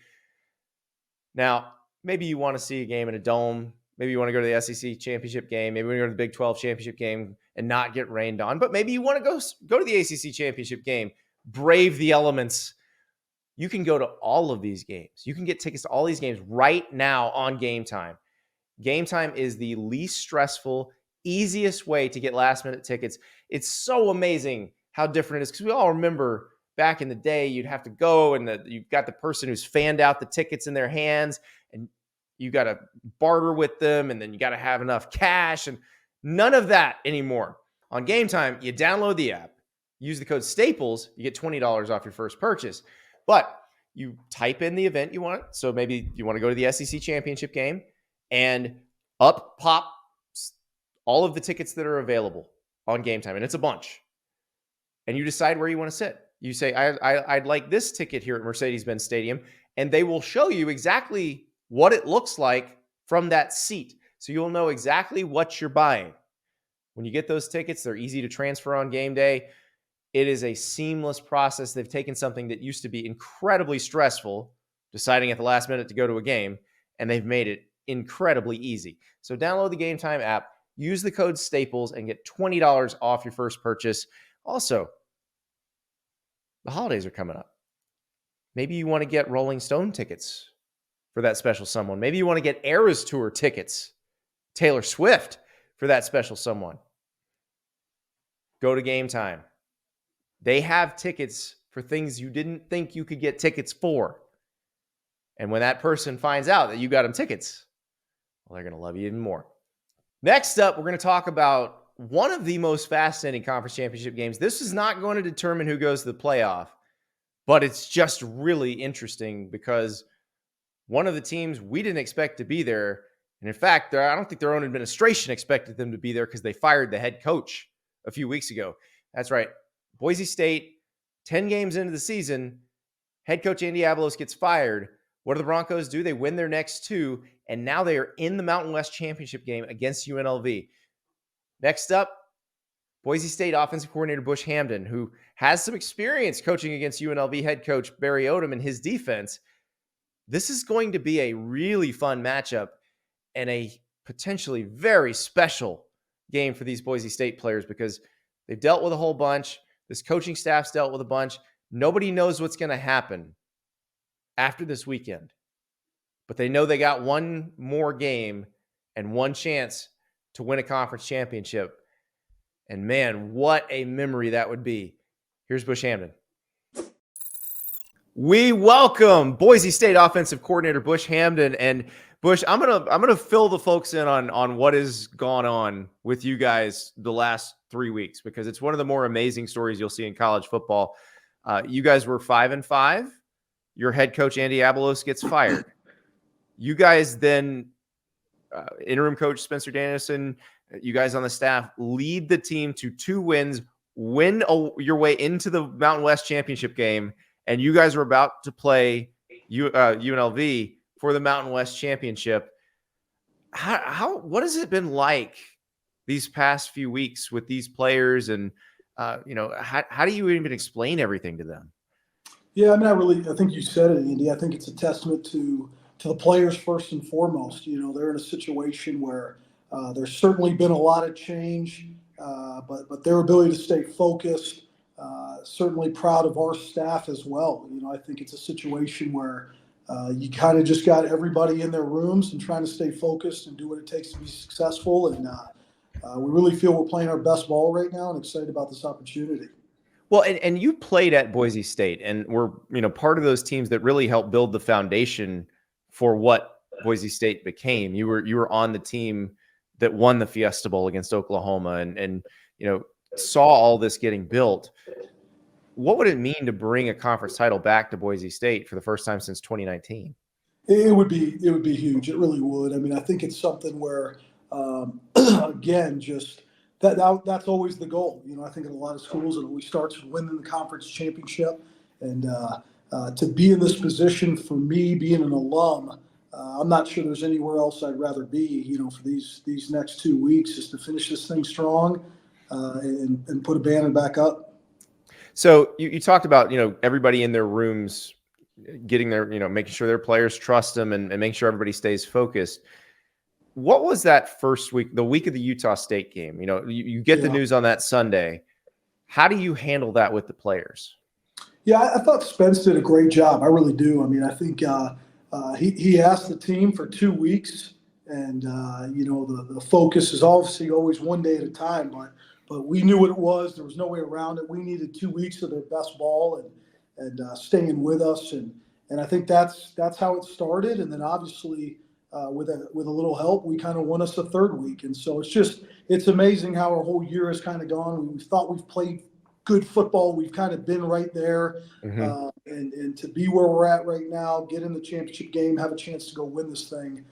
Now, maybe you want to see a game in a dome. Maybe you want to go to the SEC Championship game. Maybe you want to go to the Big 12 Championship game and not get rained on. But maybe you want to go to the ACC Championship game, brave the elements. You can go to all of these games. You can get tickets to all these games right now on Game Time. Game Time is the least stressful, easiest way to get last-minute tickets. It's so amazing how different it is because we all remember back in the day, you'd have to go and you've got the person who's fanned out the tickets in their hands and you got to barter with them and then you got to have enough cash and none of that anymore. On Game Time, you download the app, use the code STAPLES, you get $20 off your first purchase. But you type in the event you want. So maybe you want to go to the SEC Championship game and up pop all of the tickets that are available on Game Time. And it's a bunch. And you decide where you want to sit. You say, I'd like this ticket here at Mercedes-Benz Stadium. And they will show you exactly what it looks like from that seat. So you'll know exactly what you're buying. When you get those tickets, they're easy to transfer on game day. It is a seamless process. They've taken something that used to be incredibly stressful, deciding at the last minute to go to a game, and they've made it incredibly easy. So download the Game Time app, use the code STAPLES, and get $20 off your first purchase. Also, the holidays are coming up. Maybe you want to get Rolling Stone tickets for that special someone. Maybe you want to get Eras Tour tickets, Taylor Swift for that special someone. Go to Game Time. They have tickets for things you didn't think you could get tickets for. And when that person finds out that you got them tickets, well, they're going to love you even more. Next up, we're going to talk about one of the most fascinating conference championship games. This is not going to determine who goes to the playoff, but it's just really interesting because one of the teams we didn't expect to be there, and in fact, I don't think their own administration expected them to be there because they fired the head coach a few weeks ago. That's right. Boise State, 10 games into the season, head coach Andy Avalos gets fired. What do the Broncos do? They win their next two, and now they are in the Mountain West Championship game against UNLV. Next up, Boise State offensive coordinator Bush Hamdan, who has some experience coaching against UNLV head coach Barry Odom and his defense. This is going to be a really fun matchup and a potentially very special game for these Boise State players because they've dealt with a whole bunch. This coaching staff's dealt with a bunch. Nobody knows what's going to happen after this weekend, but they know they got one more game and one chance to win a conference championship. And man, what a memory that would be. Here's Bush Hamdan. We welcome Boise State offensive coordinator Bush Hamdan. And Bush, I'm gonna fill the folks in on what has gone on with you guys the last 3 weeks because it's one of the more amazing stories you'll see in college football. You guys were 5-5. Your head coach Andy Staples gets fired. You guys then, interim coach Spencer Danielson, you guys on the staff lead the team to 2 wins, win your way into the Mountain West Championship game, and you guys are about to play UNLV for the Mountain West Championship. What has it been like these past few weeks with these players, and how do you even explain everything to them? Yeah, I think you said it, Andy. I think it's a testament to the players first and foremost. They're in a situation where there's certainly been a lot of change, but their ability to stay focused, certainly proud of our staff as well. I think it's a situation where you kind of just got everybody in their rooms and trying to stay focused and do what it takes to be successful. And we really feel we're playing our best ball right now and excited about this opportunity. Well, and you played at Boise State and were, part of those teams that really helped build the foundation for what Boise State became. You were on the team that won the Fiesta Bowl against Oklahoma and saw all this getting built. What would it mean to bring a conference title back to Boise State for the first time since 2019? It would be huge. It really would. I think it's something where, again, just that's always the goal. I think in a lot of schools it always starts with winning the conference championship, and to be in this position for me, being an alum, I'm not sure there's anywhere else I'd rather be. For these next 2 weeks, is to finish this thing strong and put a banner back up. So you talked about everybody in their rooms getting their making sure their players trust them and making sure everybody stays focused. What was that first week, the week of the Utah State game? You get the news on that Sunday. How do you handle that with the players? Yeah, I thought Spence did a great job. I really do. I think he asked the team for 2 weeks, and the focus is obviously always one day at a time. But we knew what it was. There was no way around it. We needed 2 weeks of their best ball and staying with us, and I think that's how it started. And then obviously with a little help, we kind of won us a third week. And so it's amazing how our whole year has kind of gone. We thought we've played good football. We've kind of been right there. Mm-hmm. And to be where we're at right now, get in the championship game, have a chance to go win this thing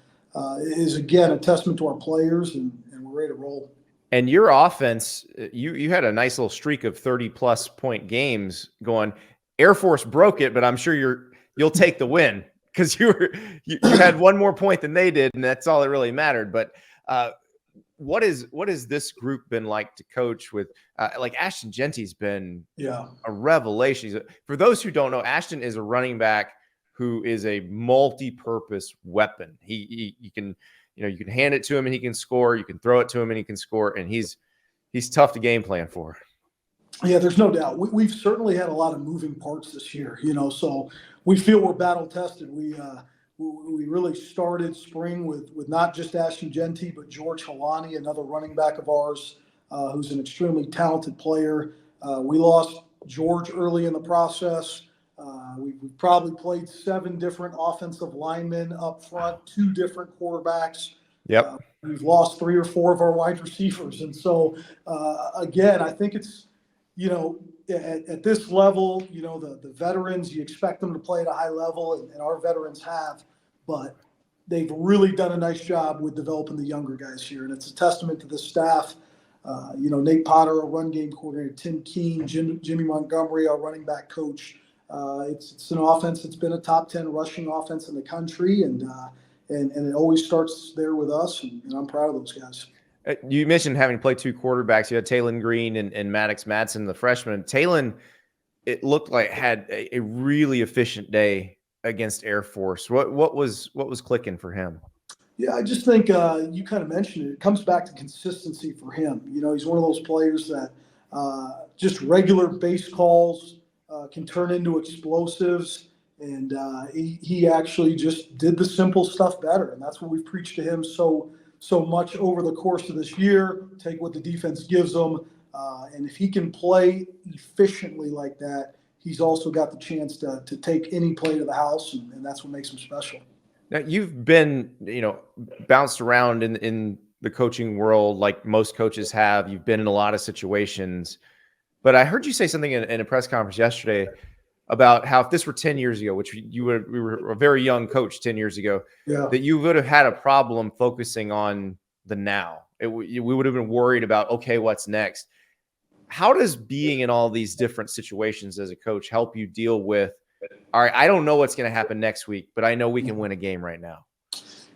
is, again, a testament to our players, and we're ready to roll. And your offense, you had a nice little streak of 30-plus point games going. Air Force broke it, but I'm sure you'll take the win because you had one more point than they did, and that's all that really mattered. But what has this group been like to coach with? Ashton Genty's been a revelation. For those who don't know, Ashton is a running back who is a multi-purpose weapon. He can, you can hand it to him and he can score. You can throw it to him and he can score. And he's tough to game plan for. Yeah, there's no doubt. We've certainly had a lot of moving parts this year, so we feel we're battle tested. We really started spring with not just Ashton Genty, but George Halani, another running back of ours, who's an extremely talented player. We lost George early in the process. We probably played 7 different offensive linemen up front, 2 different quarterbacks. Yep. We've lost 3 or 4 of our wide receivers. And so, again, I think it's, at this level, the veterans, you expect them to play at a high level, and our veterans have, but they've really done a nice job with developing the younger guys here. And it's a testament to the staff. Nate Potter, our run game coordinator, Tim Keene, Jimmy Montgomery, our running back coach. It's an offense that's been a top 10 rushing offense in the country, and it always starts there with us, and I'm proud of those guys. You mentioned having played two quarterbacks. You had Talon Green and Maddox Madsen, the freshman. Talon, it looked like had a really efficient day against Air Force. What was clicking for him? Yeah, I just think you kind of mentioned it. It comes back to consistency for him. He's one of those players that just regular base calls can turn into explosives, and he actually just did the simple stuff better, and that's what we've preached to him so much over the course of this year. Take what the defense gives him, and if he can play efficiently like that, he's also got the chance to take any play to the house, and that's what makes him special. Now, you've been, bounced around in the coaching world like most coaches have. You've been in a lot of situations, but I heard you say something in a press conference yesterday about how if this were 10 years ago, which we were a very young coach 10 years ago, that you would have had a problem focusing on the now. We would have been worried about, okay, what's next? How does being in all these different situations as a coach help you deal with, all right, I don't know what's going to happen next week, but I know we can win a game right now?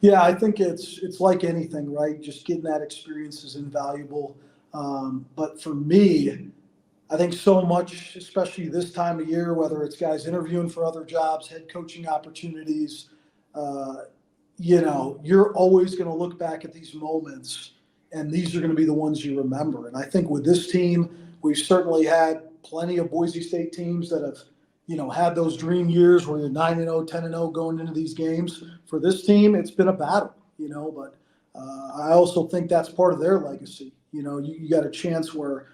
Yeah, I think it's like anything, right? Just getting that experience is invaluable. But for me, I think so much, especially this time of year, whether it's guys interviewing for other jobs, head coaching opportunities, you're always going to look back at these moments, and these are going to be the ones you remember. And I think with this team, we've certainly had plenty of Boise State teams that have, had those dream years where you're 9-0, 10-0 going into these games. For this team, it's been a battle, but I also think that's part of their legacy. You got a chance where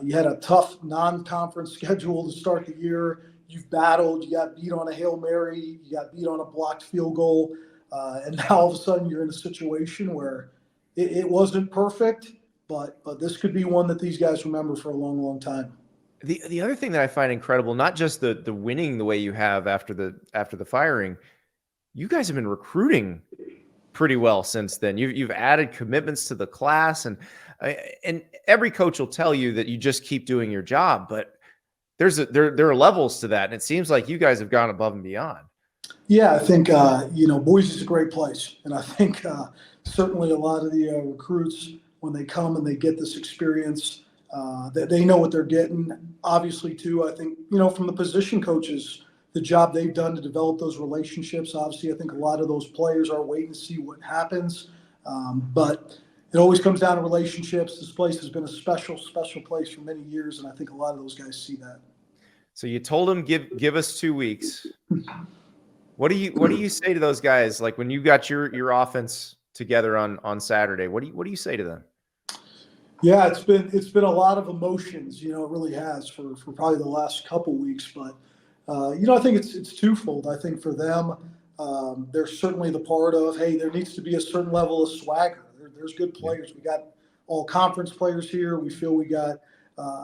you had a tough non-conference schedule to start the year. You've battled, you got beat on a Hail Mary, you got beat on a blocked field goal, and now all of a sudden you're in a situation where it wasn't perfect, but this could be one that these guys remember for a long, long time. The other thing that I find incredible, not just the winning the way you have after the firing, you guys have been recruiting pretty well since then. You've added commitments to the class, and every coach will tell you that you just keep doing your job, but there are levels to that, and it seems like you guys have gone above and beyond. Yeah, I think Boise's a great place, and I think certainly a lot of the recruits, when they come and they get this experience, that they know what they're getting. Obviously, too, I think, from the position coaches, the job they've done to develop those relationships. Obviously, I think a lot of those players are waiting to see what happens. But it always comes down to relationships. This place has been a special, special place for many years, and I think a lot of those guys see that. So you told them give us 2 weeks. What do you say to those guys? Like when you got your offense together on Saturday, what do you say to them? Yeah, it's been a lot of emotions, it really has for probably the last couple weeks. But, I think it's twofold. I think for them, they're certainly the part of, hey, there needs to be a certain level of swagger. There's good players. We got all conference players here. We feel we got,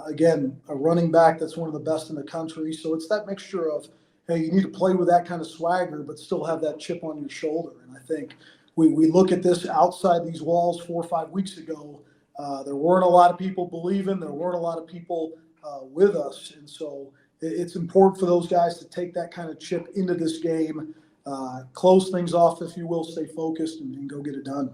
again, a running back that's one of the best in the country. So it's that mixture of, hey, you need to play with that kind of swagger, but still have that chip on your shoulder. And I think we look at this outside these walls 4 or 5 weeks ago. There weren't a lot of people believing. There weren't a lot of people with us. And so it's important for those guys to take that kind of chip into this game, close things off, if you will, stay focused, and go get it done.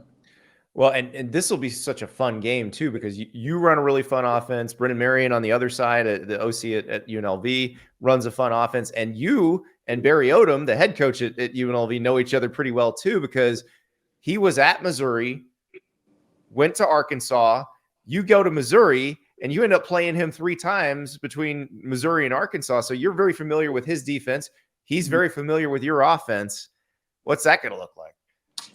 Well, and this will be such a fun game, too, because you run a really fun offense. Brendan Marion on the other side, the OC at UNLV, runs a fun offense. And you and Barry Odom, the head coach at UNLV, know each other pretty well, too, because he was at Missouri, went to Arkansas, you go to Missouri, and you end up playing him 3 times between Missouri and Arkansas. So you're very familiar with his defense. He's very familiar with your offense. What's that going to look like?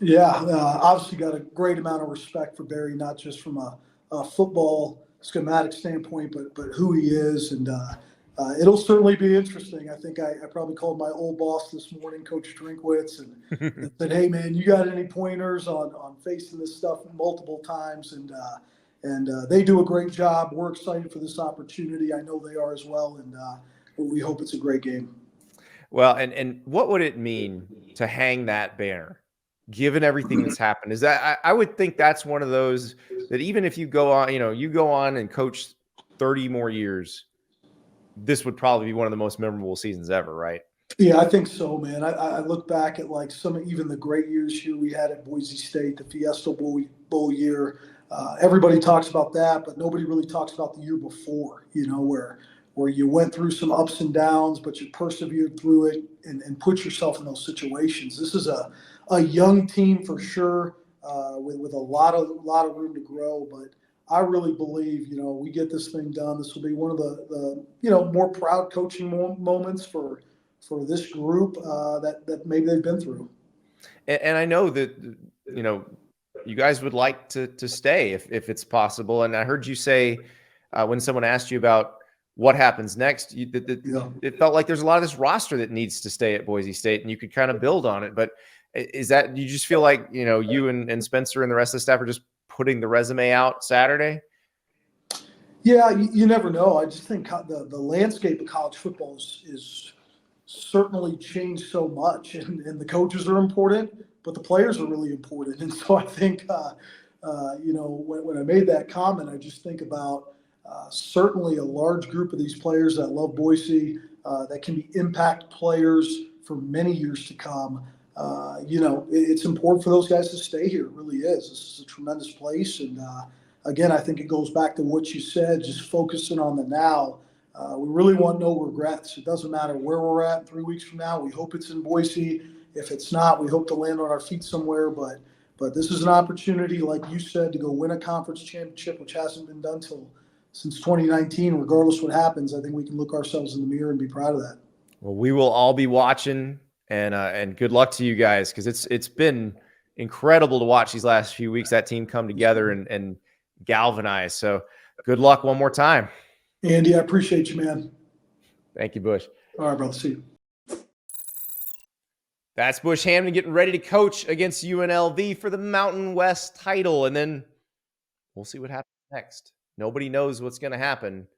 Yeah, obviously got a great amount of respect for Barry, not just from a football schematic standpoint, but who he is. And it'll certainly be interesting. I think I probably called my old boss this morning, Coach Drinkwitz, and said, hey, man, you got any pointers on facing this stuff multiple times? And they do a great job. We're excited for this opportunity. I know they are as well, and we hope it's a great game. Well, and what would it mean to hang that banner, given everything that's happened? Is that I would think that's one of those that even if you go on and coach 30 more years, this would probably be one of the most memorable seasons ever, right? Yeah, I think so, man. I look back at like even the great years here we had at Boise State, the Fiesta Bowl year. everybody talks about that, but nobody really talks about the year before, where you went through some ups and downs, but you persevered through it and put yourself in those situations. This is a young team for sure, with a lot of room to grow, but I really believe, we get this thing done. This will be one of the more proud coaching moments for this group that maybe they've been through. And I know that, you guys would like to stay if it's possible. And I heard you say when someone asked you about what happens next, it felt like there's a lot of this roster that needs to stay at Boise State, and you could kind of build on it. But is that, you just feel like, you and Spencer and the rest of the staff are just putting the resume out Saturday? Yeah, you never know. I just think the landscape of college football is certainly changed so much, and the coaches are important, but the players are really important. And so I think, when I made that comment, I just think about certainly a large group of these players that love Boise, that can be impact players for many years to come. It's important for those guys to stay here. It really is. This is a tremendous place. And again, I think it goes back to what you said, just focusing on the now. We really want no regrets. It doesn't matter where we're at 3 weeks from now. We hope it's in Boise. If it's not, we hope to land on our feet somewhere. But this is an opportunity, like you said, to go win a conference championship, which hasn't been done since 2019. Regardless what happens, I think we can look ourselves in the mirror and be proud of that. Well, we will all be watching, and good luck to you guys, because it's been incredible to watch these last few weeks, that team come together and galvanize. So good luck one more time. Andy, I appreciate you, man. Thank you, Bush. All right, brother. See you. That's Bush Hamdan getting ready to coach against UNLV for the Mountain West title. And then we'll see what happens next. Nobody knows what's going to happen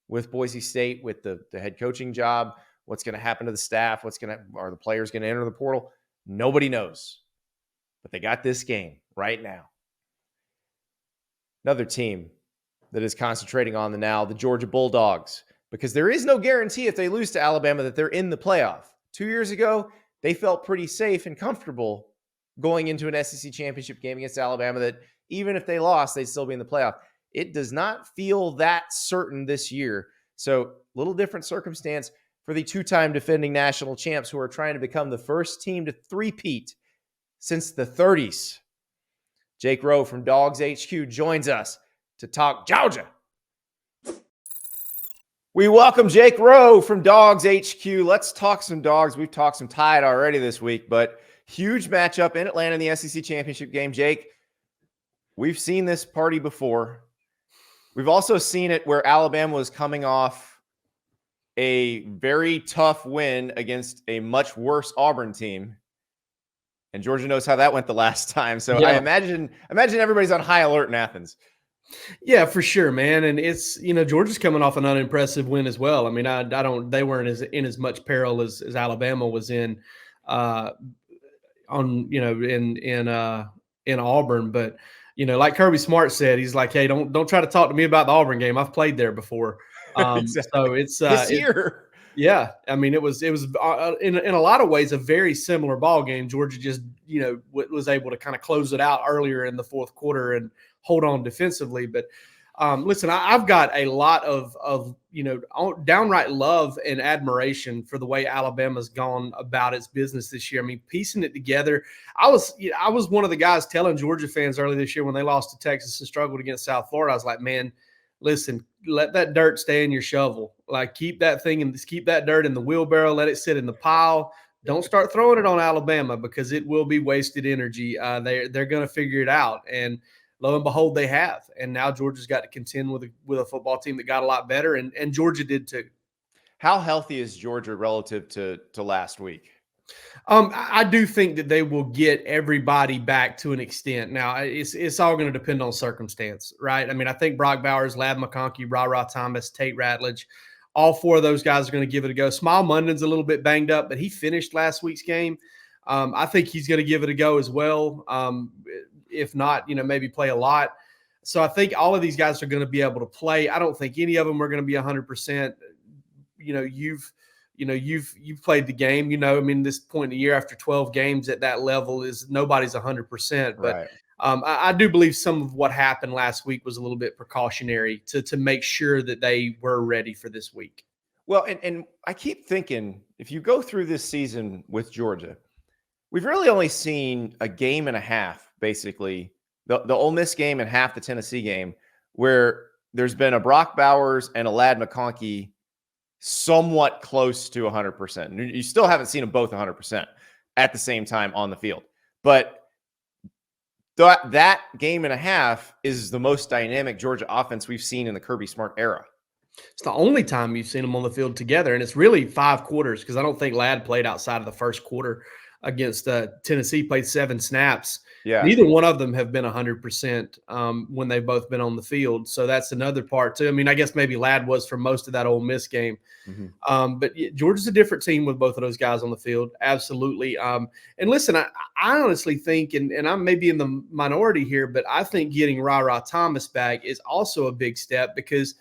with Boise State, with the head coaching job, what's going to happen to the staff, are the players going to enter the portal? Nobody knows. But they got this game right now. Another team that is concentrating on the now, the Georgia Bulldogs, because there is no guarantee if they lose to Alabama that they're in the playoff. 2 years ago, they felt pretty safe and comfortable going into an SEC championship game against Alabama, that even if they lost, they'd still be in the playoff. It does not feel that certain this year. So, little different circumstance for the two-time defending national champs, who are trying to become the first team to three-peat since the 30s. Jake Rowe from DawgsHQ joins us to talk Georgia. We welcome Jake Rowe from DawgsHQ. Let's talk some Dogs. We've talked some Tide already this week, but huge matchup in Atlanta in the SEC Championship game. Jake, we've seen this party before. We've also seen it where Alabama was coming off a very tough win against a much worse Auburn team. And Georgia knows how that went the last time. So yeah. I imagine everybody's on high alert in Athens. Yeah, for sure, man. And it's, Georgia's coming off an unimpressive win as well. I mean, they weren't in as much peril as Alabama was in Auburn. But, like Kirby Smart said, he's like, hey, don't try to talk to me about the Auburn game. I've played there before. Exactly. So it's this year. Yeah, I mean, it was in a lot of ways a very similar ball game. Georgia just was able to kind of close it out earlier in the fourth quarter and hold on defensively. But listen, I've got a lot of downright love and admiration for the way Alabama's gone about its business this year. I mean, piecing it together. I was one of the guys telling Georgia fans early this year when they lost to Texas and struggled against South Florida. I was like, man, listen, let that dirt stay in your shovel. Like, keep that dirt in the wheelbarrow. Let it sit in the pile. Don't start throwing it on Alabama, because it will be wasted energy. They're going to figure it out. And lo and behold, they have. And now Georgia's got to contend with a football team that got a lot better, and Georgia did too. How healthy is Georgia relative to last week? I do think that they will get everybody back to an extent. Now, it's all going to depend on circumstance, right? I mean, I think Brock Bowers, Lab McConkey, Ra Thomas, Tate Ratledge, all four of those guys are going to give it a go. Smile Munden's a little bit banged up, but he finished last week's game. I think he's going to give it a go as well. If not, maybe play a lot. So I think all of these guys are going to be able to play. I don't think any of them are going to be 100%. You've played the game. I mean, this point in the year after 12 games at that level is nobody's 100%. But right. I do believe some of what happened last week was a little bit precautionary to make sure that they were ready for this week. Well, and I keep thinking, if you go through this season with Georgia, we've really only seen a game and a half, basically, the Ole Miss game and half the Tennessee game, where there's been a Brock Bowers and a Ladd McConkey somewhat close to 100%. You still haven't seen them both 100% at the same time on the field. But that game and a half is the most dynamic Georgia offense we've seen in the Kirby Smart era. It's the only time you've seen them on the field together, and it's really 5 quarters because I don't think Ladd played outside of the first quarter against Tennessee, played 7 snaps. Yeah. Neither one of them have been 100% when they've both been on the field. So that's another part too. I mean, I guess maybe Ladd was for most of that Ole Miss game. Mm-hmm. But Georgia's a different team with both of those guys on the field. Absolutely. And listen, I honestly think, and I'm maybe in the minority here, but I think getting Ra Thomas back is also a big step because,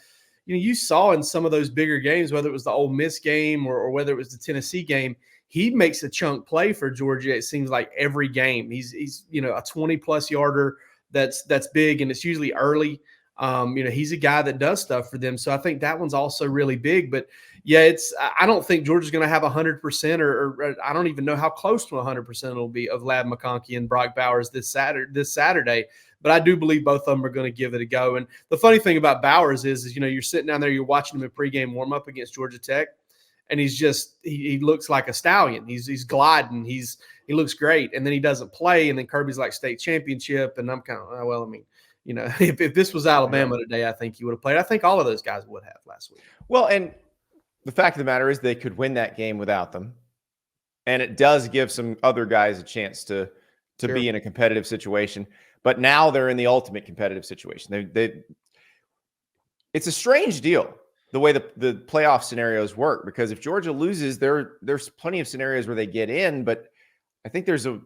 you saw in some of those bigger games, whether it was the Ole Miss game or whether it was the Tennessee game, he makes a chunk play for Georgia. It seems like every game he's a 20+ yarder that's big, and it's usually early. He's a guy that does stuff for them. So I think that one's also really big. But yeah, I don't think Georgia's going to have 100% or I don't even know how close to 100% it'll be of Ladd McConkey and Brock Bowers this Saturday. But I do believe both of them are going to give it a go. And the funny thing about Bowers is you're sitting down there, you're watching him in pregame warm-up against Georgia Tech, and he's just he looks like a stallion. He's gliding. He looks great, and then he doesn't play, and then Kirby's like state championship, and I'm kind of if this was Alabama today, I think he would have played. I think all of those guys would have last week. Well, and the fact of the matter is they could win that game without them, and it does give some other guys a chance to be in a competitive situation. But now they're in the ultimate competitive situation. It's a strange deal the way the playoff scenarios work, because if Georgia loses, there's plenty of scenarios where they get in, but I think there's a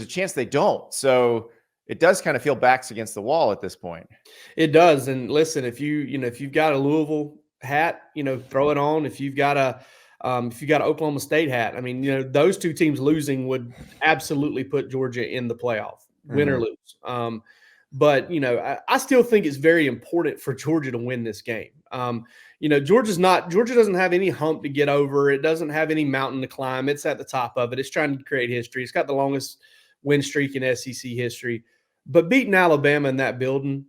chance they don't. So it does kind of feel backs against the wall at this point. It does. And listen, if you've got a Louisville hat, throw it on. If you've got an Oklahoma State hat, I mean, those two teams losing would absolutely put Georgia in the playoff, win or lose. But I still think it's very important for Georgia to win this game. Georgia doesn't have any hump to get over. It doesn't have any mountain to climb. It's at the top of it. It's trying to create history. It's got the longest win streak in SEC history. But beating Alabama in that building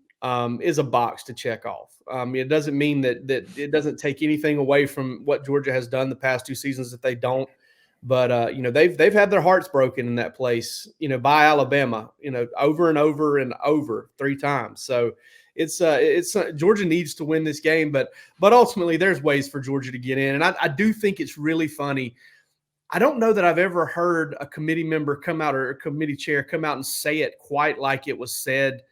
is a box to check off. It doesn't mean that it doesn't take anything away from what Georgia has done the past 2 seasons that they don't. But they've had their hearts broken in that place, by Alabama, over and over and over 3 times. So it's Georgia needs to win this game, but ultimately there's ways for Georgia to get in. And I do think it's really funny. I don't know that I've ever heard a committee member come out or a committee chair come out and say it quite like it was said.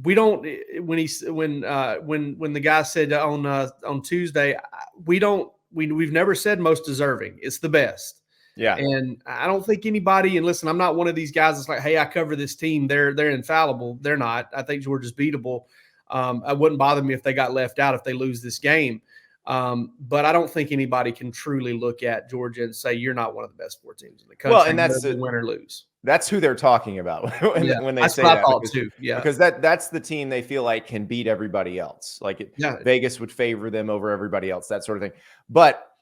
We don't when the guy said on Tuesday, we've never said most deserving. It's the best. Yeah. And I don't think anybody, and listen, I'm not one of these guys that's like, hey, I cover this team. They're infallible. They're not. I think Georgia's beatable. It wouldn't bother me if they got left out if they lose this game. But I don't think anybody can truly look at Georgia and say you're not one of the best 4 teams in the country. Well, and that's win or lose. That's who they're talking about when they say that. Because that's the team they feel like can beat everybody else. Like Vegas would favor them over everybody else, that sort of thing. But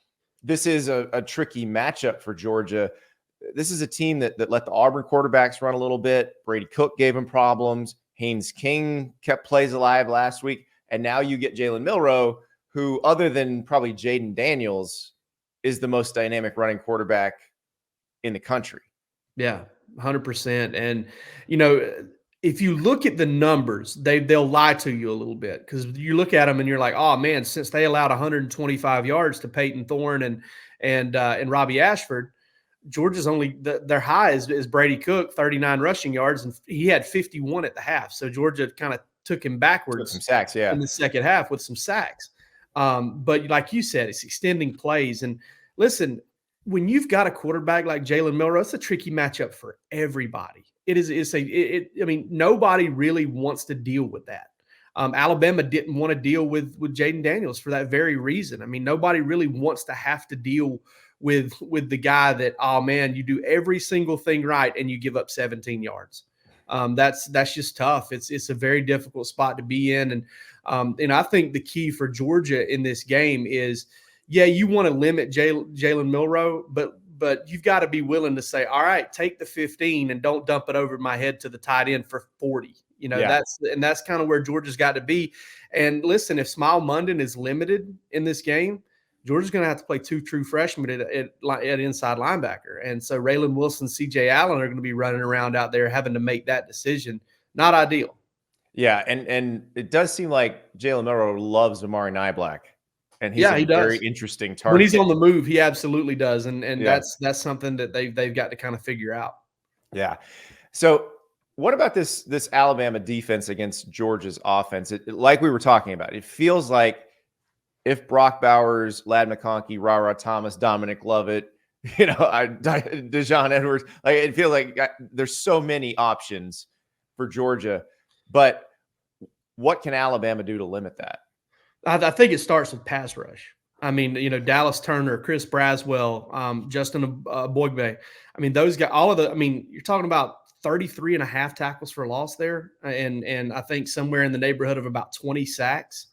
this is a tricky matchup for Georgia. This is a team that let the Auburn quarterbacks run a little bit. Brady Cook gave them problems. Haynes King kept plays alive last week. And now you get Jalen Milroe, who, other than probably Jaden Daniels, is the most dynamic running quarterback in the country. Yeah, 100%. And, if you look at the numbers, they'll lie to you a little bit, because you look at them and you're like, oh man, since they allowed 125 yards to Peyton Thorne and Robbie Ashford, Georgia's only their high is Brady Cook, 39 rushing yards, and he had 51 at the half. So Georgia kind of took him backwards. With some sacks, yeah, in the second half with some sacks. But like you said, it's extending plays. And listen, when you've got a quarterback like Jalen Milroe, it's a tricky matchup for everybody. I mean, nobody really wants to deal with that. Alabama didn't want to deal with Jaden Daniels for that very reason. I mean, nobody really wants to have to deal with the guy that, oh man, you do every single thing right and you give up 17 yards. That's just tough. It's a very difficult spot to be in. And I think the key for Georgia in this game is, yeah, you want to limit Jalen McElroy, but you've got to be willing to say, all right, take the 15 and don't dump it over my head to the tight end for 40. That's kind of where Georgia's got to be. And listen, if Smile Munden is limited in this game, Georgia's going to have to play 2 true freshmen at inside linebacker. And so Raylan Wilson, CJ Allen are going to be running around out there having to make that decision. Not ideal. Yeah, and it does seem like Jalen McElroy loves Amari Niblack. And he's a very interesting target. When he's on the move, he absolutely does. And that's something that they've got to kind of figure out. Yeah. So what about this Alabama defense against Georgia's offense? Like we were talking about, it feels like if Brock Bowers, Ladd McConkey, Ra Thomas, Dominic Lovett, Dejon Edwards, like it feels like there's so many options for Georgia. But what can Alabama do to limit that? I think it starts with pass rush. I mean, Dallas Turner, Chris Braswell, Justin Boigbe. I mean, those guys, you're talking about 33.5 tackles for loss there. And I think somewhere in the neighborhood of about 20 sacks.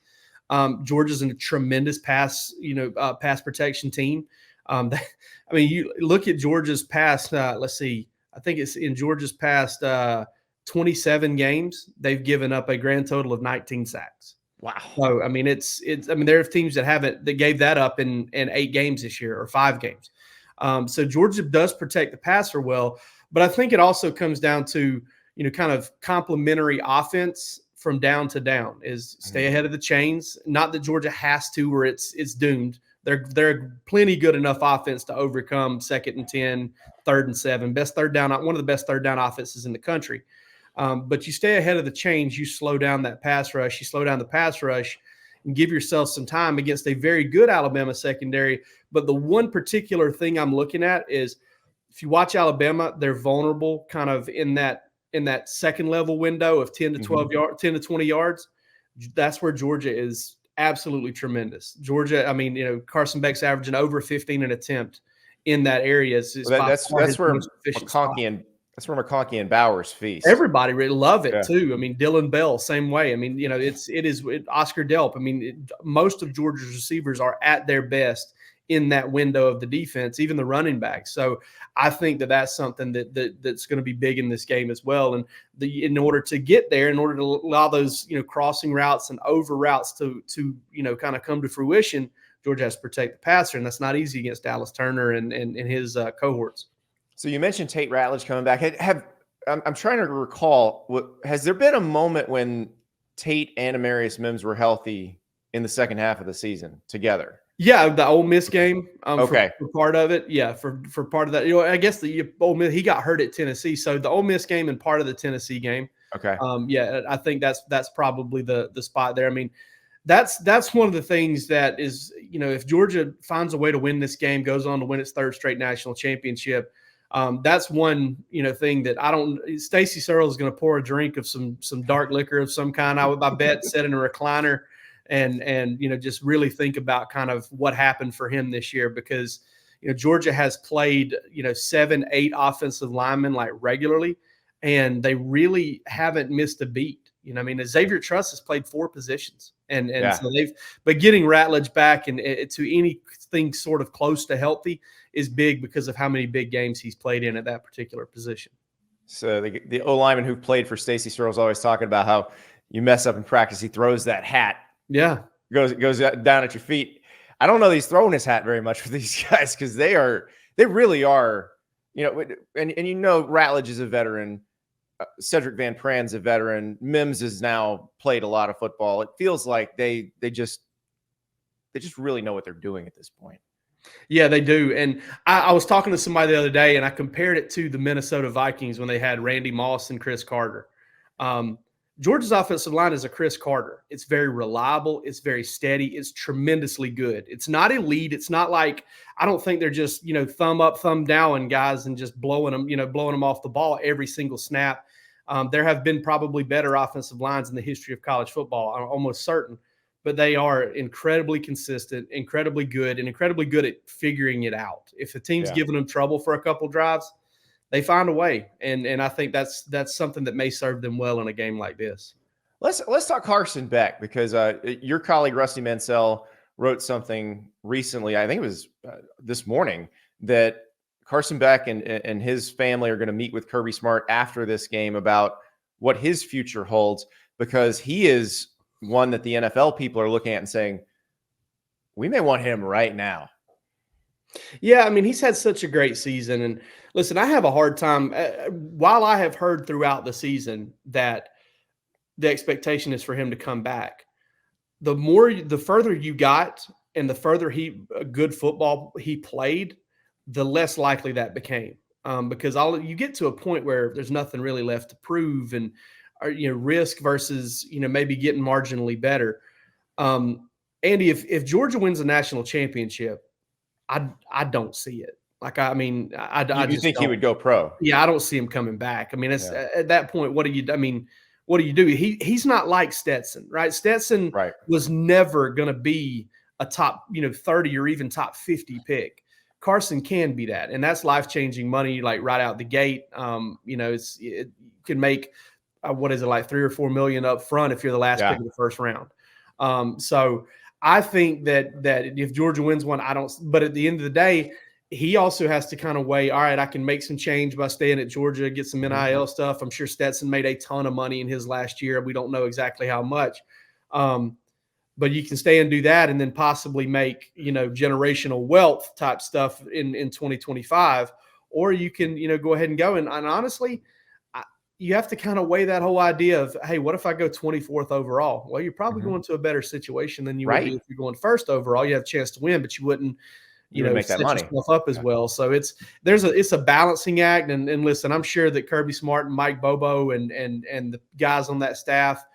Georgia's in a tremendous pass protection team. You look at Georgia's past, let's see, I think it's in Georgia's past 27 games, they've given up a grand total of 19 sacks. Wow. So, there are teams that gave that up in 8 games this year or 5 games. So Georgia does protect the passer well, but I think it also comes down to, kind of complementary offense from down to down is stay ahead of the chains. Not that Georgia has to, or it's doomed. They're plenty good enough offense to overcome 2nd and 10, 3rd and 7, one of the best third down offenses in the country. But you stay ahead of the chains, you slow down that pass rush, you slow down the pass rush and give yourself some time against a very good Alabama secondary. But the one particular thing I'm looking at is if you watch Alabama, they're vulnerable kind of in that second level window of 10 to 12 yards, 10 to 20 yards. That's where Georgia is absolutely tremendous. Georgia, Carson Beck's averaging over 15 an attempt in that area. That's where McConkey and Bowers feast. Everybody really love it too. Dylan Bell, same way. It is Oscar Delp. Most of Georgia's receivers are at their best in that window of the defense, even the running backs. So I think that's something that's going to be big in this game as well. And in order to get there, in order to allow those crossing routes and over routes to kind of come to fruition, Georgia has to protect the passer, and that's not easy against Dallas Turner and his cohorts. So you mentioned Tate Ratledge coming back. I'm trying to recall, has there been a moment when Tate and Amarius Mims were healthy in the second half of the season together? Yeah, the Ole Miss game. Okay. For part of it. Yeah, for part of that. I guess the Ole Miss, he got hurt at Tennessee. So the Ole Miss game and part of the Tennessee game. Okay. I think that's probably the spot there. That's one of the things that is, if Georgia finds a way to win this game, goes on to win its 3rd straight national championship, that's one, thing that Stacey Searle is going to pour a drink of some dark liquor of some kind. I bet sit in a recliner and just really think about kind of what happened for him this year, because, Georgia has played, 7-8 offensive linemen like regularly, and they really haven't missed a beat. Xavier Truss has played 4 positions so but getting Ratledge back and to anything sort of close to healthy is big because of how many big games he's played in at that particular position. So the O lineman who played for Stacey Searle is always talking about how you mess up in practice. He throws that hat. Yeah. Goes down at your feet. I don't know that he's throwing his hat very much for these guys because they really are, and Ratledge is a veteran. Cedric Van Pran's a veteran. Mims has now played a lot of football. It feels like they just really know what they're doing at this point. Yeah, they do. And I was talking to somebody the other day, and I compared it to the Minnesota Vikings when they had Randy Moss and Chris Carter. Georgia's offensive line is a Chris Carter. It's very reliable. It's very steady. It's tremendously good. It's not elite. It's not like, I don't think they're just, thumb up, thumb down guys and just blowing them off the ball every single snap. There have been probably better offensive lines in the history of college football, I'm almost certain, but they are incredibly consistent, incredibly good, and incredibly good at figuring it out. If the team's giving them trouble for a couple drives, they find a way. And I think that's something that may serve them well in a game like this. Let's talk Carson Beck, because your colleague Rusty Mansell wrote something recently, I think it was this morning, that Carson Beck and his family are going to meet with Kirby Smart after this game about what his future holds, because he is one that the NFL people are looking at and saying, we may want him right now. Yeah, I mean, he's had such a great season. And listen, I have a hard time, while I have heard throughout the season that the expectation is for him to come back, the further you got and the further good football he played, the less likely that became. Because you get to a point where there's nothing really left to prove, and risk versus maybe getting marginally better. Andy, if Georgia wins the national championship, I don't see it. Like, I mean, I You just think don't. he would go pro? Yeah, I don't see him coming back. I mean, it's at that point, what do you do? He's not like Stetson, right? Stetson was never going to be a top 30 or even top 50 pick. Carson can be that, and that's life-changing money, like right out the gate. It can make what is it, like $3 or $4 million up front if you're the last pick of the first round. So I think that if Georgia wins one, but at the end of the day, he also has to kind of weigh, all right, I can make some change by staying at Georgia, get some NIL stuff. I'm sure Stetson made a ton of money in his last year. We don't know exactly how much. But you can stay and do that and then possibly make, generational wealth type stuff in 2025, or you can, go ahead and go. And honestly, you have to kind of weigh that whole idea of, hey, what if I go 24th overall? Well, you're probably going to a better situation than you would be if you're going first overall. You have a chance to win, but you wouldn't, make that money yourself up as well. So it's a balancing act. And listen, I'm sure that Kirby Smart and Mike Bobo and the guys on that staff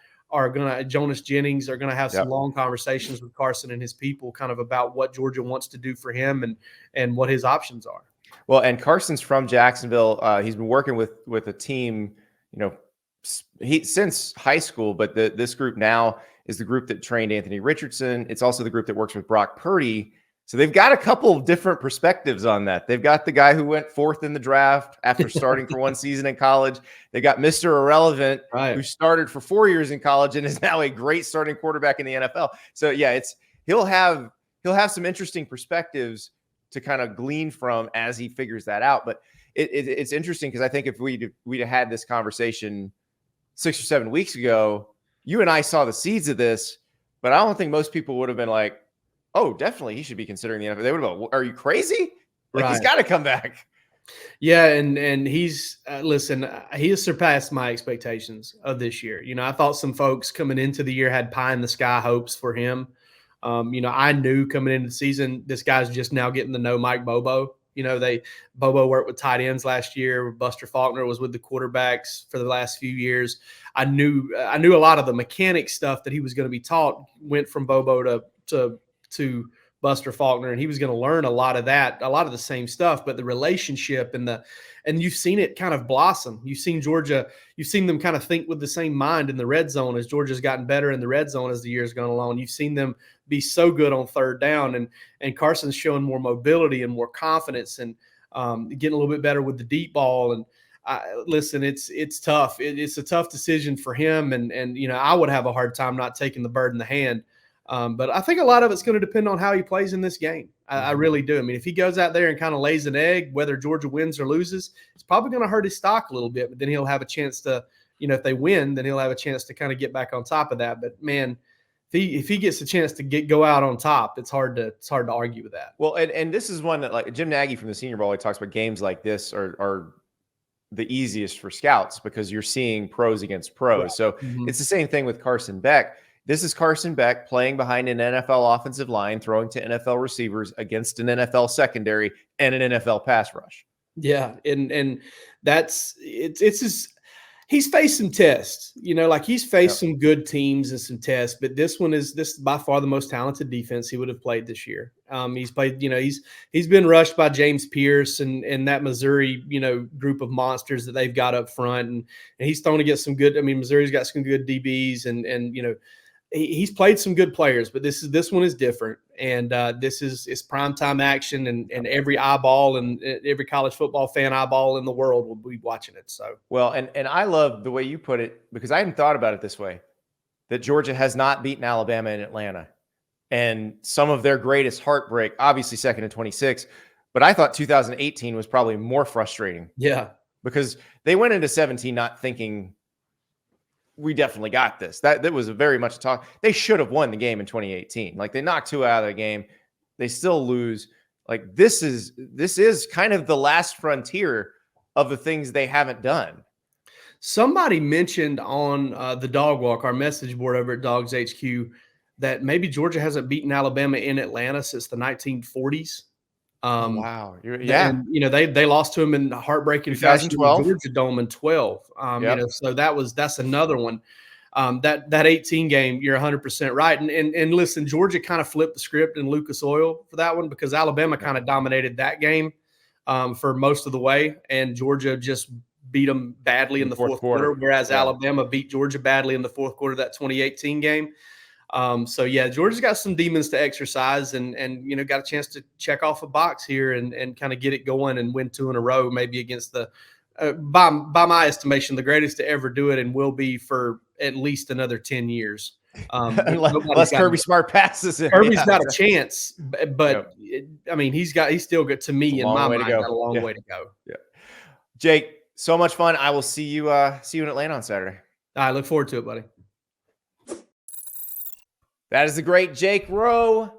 Jonas Jennings are going to have some long conversations with Carson and his people kind of about what Georgia wants to do for him and what his options are. Well, and Carson's from Jacksonville. He's been working with a team, since high school, but this group now is the group that trained Anthony Richardson. It's also the group that works with Brock Purdy. So they've got a couple of different perspectives on that. They've got the guy who went 4th in the draft after starting for one season in college. They got Mr. Irrelevant, who started for 4 years in college and is now a great starting quarterback in the NFL. So yeah, he'll have some interesting perspectives to kind of glean from as he figures that out. But it's interesting because I think if we'd had this conversation 6 or 7 weeks ago, you and I saw the seeds of this, but I don't think most people would have been like, oh, definitely he should be considering the NFL. They would have been, are you crazy? Like, he's got to come back. Yeah, and he's listen, he has surpassed my expectations of this year. I thought some folks coming into the year had pie in the sky hopes for him. I knew coming into the season, this guy's just now getting to know Mike Bobo. Bobo worked with tight ends last year. Buster Faulkner was with the quarterbacks for the last few years. I knew a lot of the mechanic stuff that he was going to be taught went from Bobo to Buster Faulkner, and he was going to learn a lot of the same stuff, but the relationship and you've seen it kind of blossom. You've seen them kind of think with the same mind in the red zone as Georgia's gotten better in the red zone as the years gone along. You've seen them be so good on third down, and Carson's showing more mobility and more confidence and getting a little bit better with the deep ball. And listen, it's tough. It's a tough decision for him, and I would have a hard time not taking the bird in the hand. But I think a lot of it's going to depend on how he plays in this game. I really do. I mean, if he goes out there and kind of lays an egg, whether Georgia wins or loses, it's probably going to hurt his stock a little bit. But then he'll have a chance to, if they win, then he'll have a chance to kind of get back on top of that. But man, if he gets a chance to go out on top, it's hard to argue with that. Well, and this is one that, like, Jim Nagy from the Senior Bowl, he talks about games like this are the easiest for scouts because you're seeing pros against pros. Right. So it's the same thing with Carson Beck. This is Carson Beck playing behind an NFL offensive line, throwing to NFL receivers against an NFL secondary and an NFL pass rush. Yeah, and he's faced some tests, he's faced some good teams and some tests, but this is by far the most talented defense he would have played this year. He's played, he's been rushed by James Pierce and that Missouri, group of monsters that they've got up front, and he's thrown against some good. I mean, Missouri's got some good DBs, and he's played some good players, but this one is different, and this is primetime action, and every eyeball and every college football fan eyeball in the world will be watching it. So well, and I love the way you put it, because I hadn't thought about it this way, that Georgia has not beaten Alabama in Atlanta, and some of their greatest heartbreak, obviously second and 26, but I thought 2018 was probably more frustrating. Yeah, because they went into 17 not thinking we definitely got this. That was very much a talk. They should have won the game in 2018. Like, they knocked two out of the game. They still lose. Like, this is kind of the last frontier of the things they haven't done. somebody mentioned on the Dog Walk, our message board over at DawgsHQ, that maybe Georgia hasn't beaten Alabama in Atlanta since the 1940s. Wow. Yeah. And, they lost to him in heartbreaking fashion in the Georgia Dome in 12. So that's another one. That 18 game, you're 100% right. And listen, Georgia kind of flipped the script in Lucas Oil for that one, because Alabama kind of dominated that game for most of the way, and Georgia just beat them badly in the fourth quarter, whereas Alabama beat Georgia badly in the fourth quarter of that 2018 game. Georgia's got some demons to exercise, and got a chance to check off a box here and kind of get it going and win 2 in a row, maybe against the by my estimation, the greatest to ever do it, and will be for at least another 10 years. Unless Kirby Smart passes it. Kirby's got a chance, but he's still good to me in my mind. Got a long way to go. Yeah. Jake, so much fun. I will see you in Atlanta on Saturday. I look forward to it, buddy. That is the great Jake Rowe.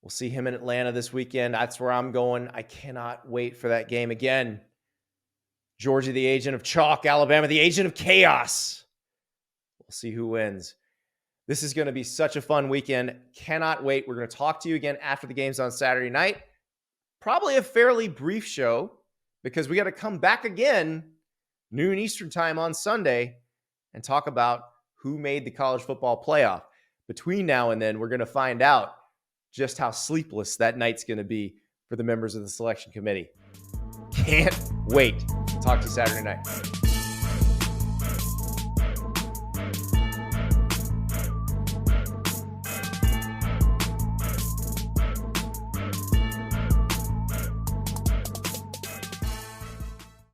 We'll see him in Atlanta this weekend. That's where I'm going. I cannot wait for that game again. Georgia, the agent of chalk. Alabama, the agent of chaos. We'll see who wins. This is going to be such a fun weekend. Cannot wait. We're going to talk to you again after the games on Saturday night. Probably a fairly brief show, because we got to come back again noon Eastern time on Sunday and talk about who made the college football playoff. Between now and then, we're going to find out just how sleepless that night's going to be for the members of the selection committee. Can't wait. Talk to you Saturday night.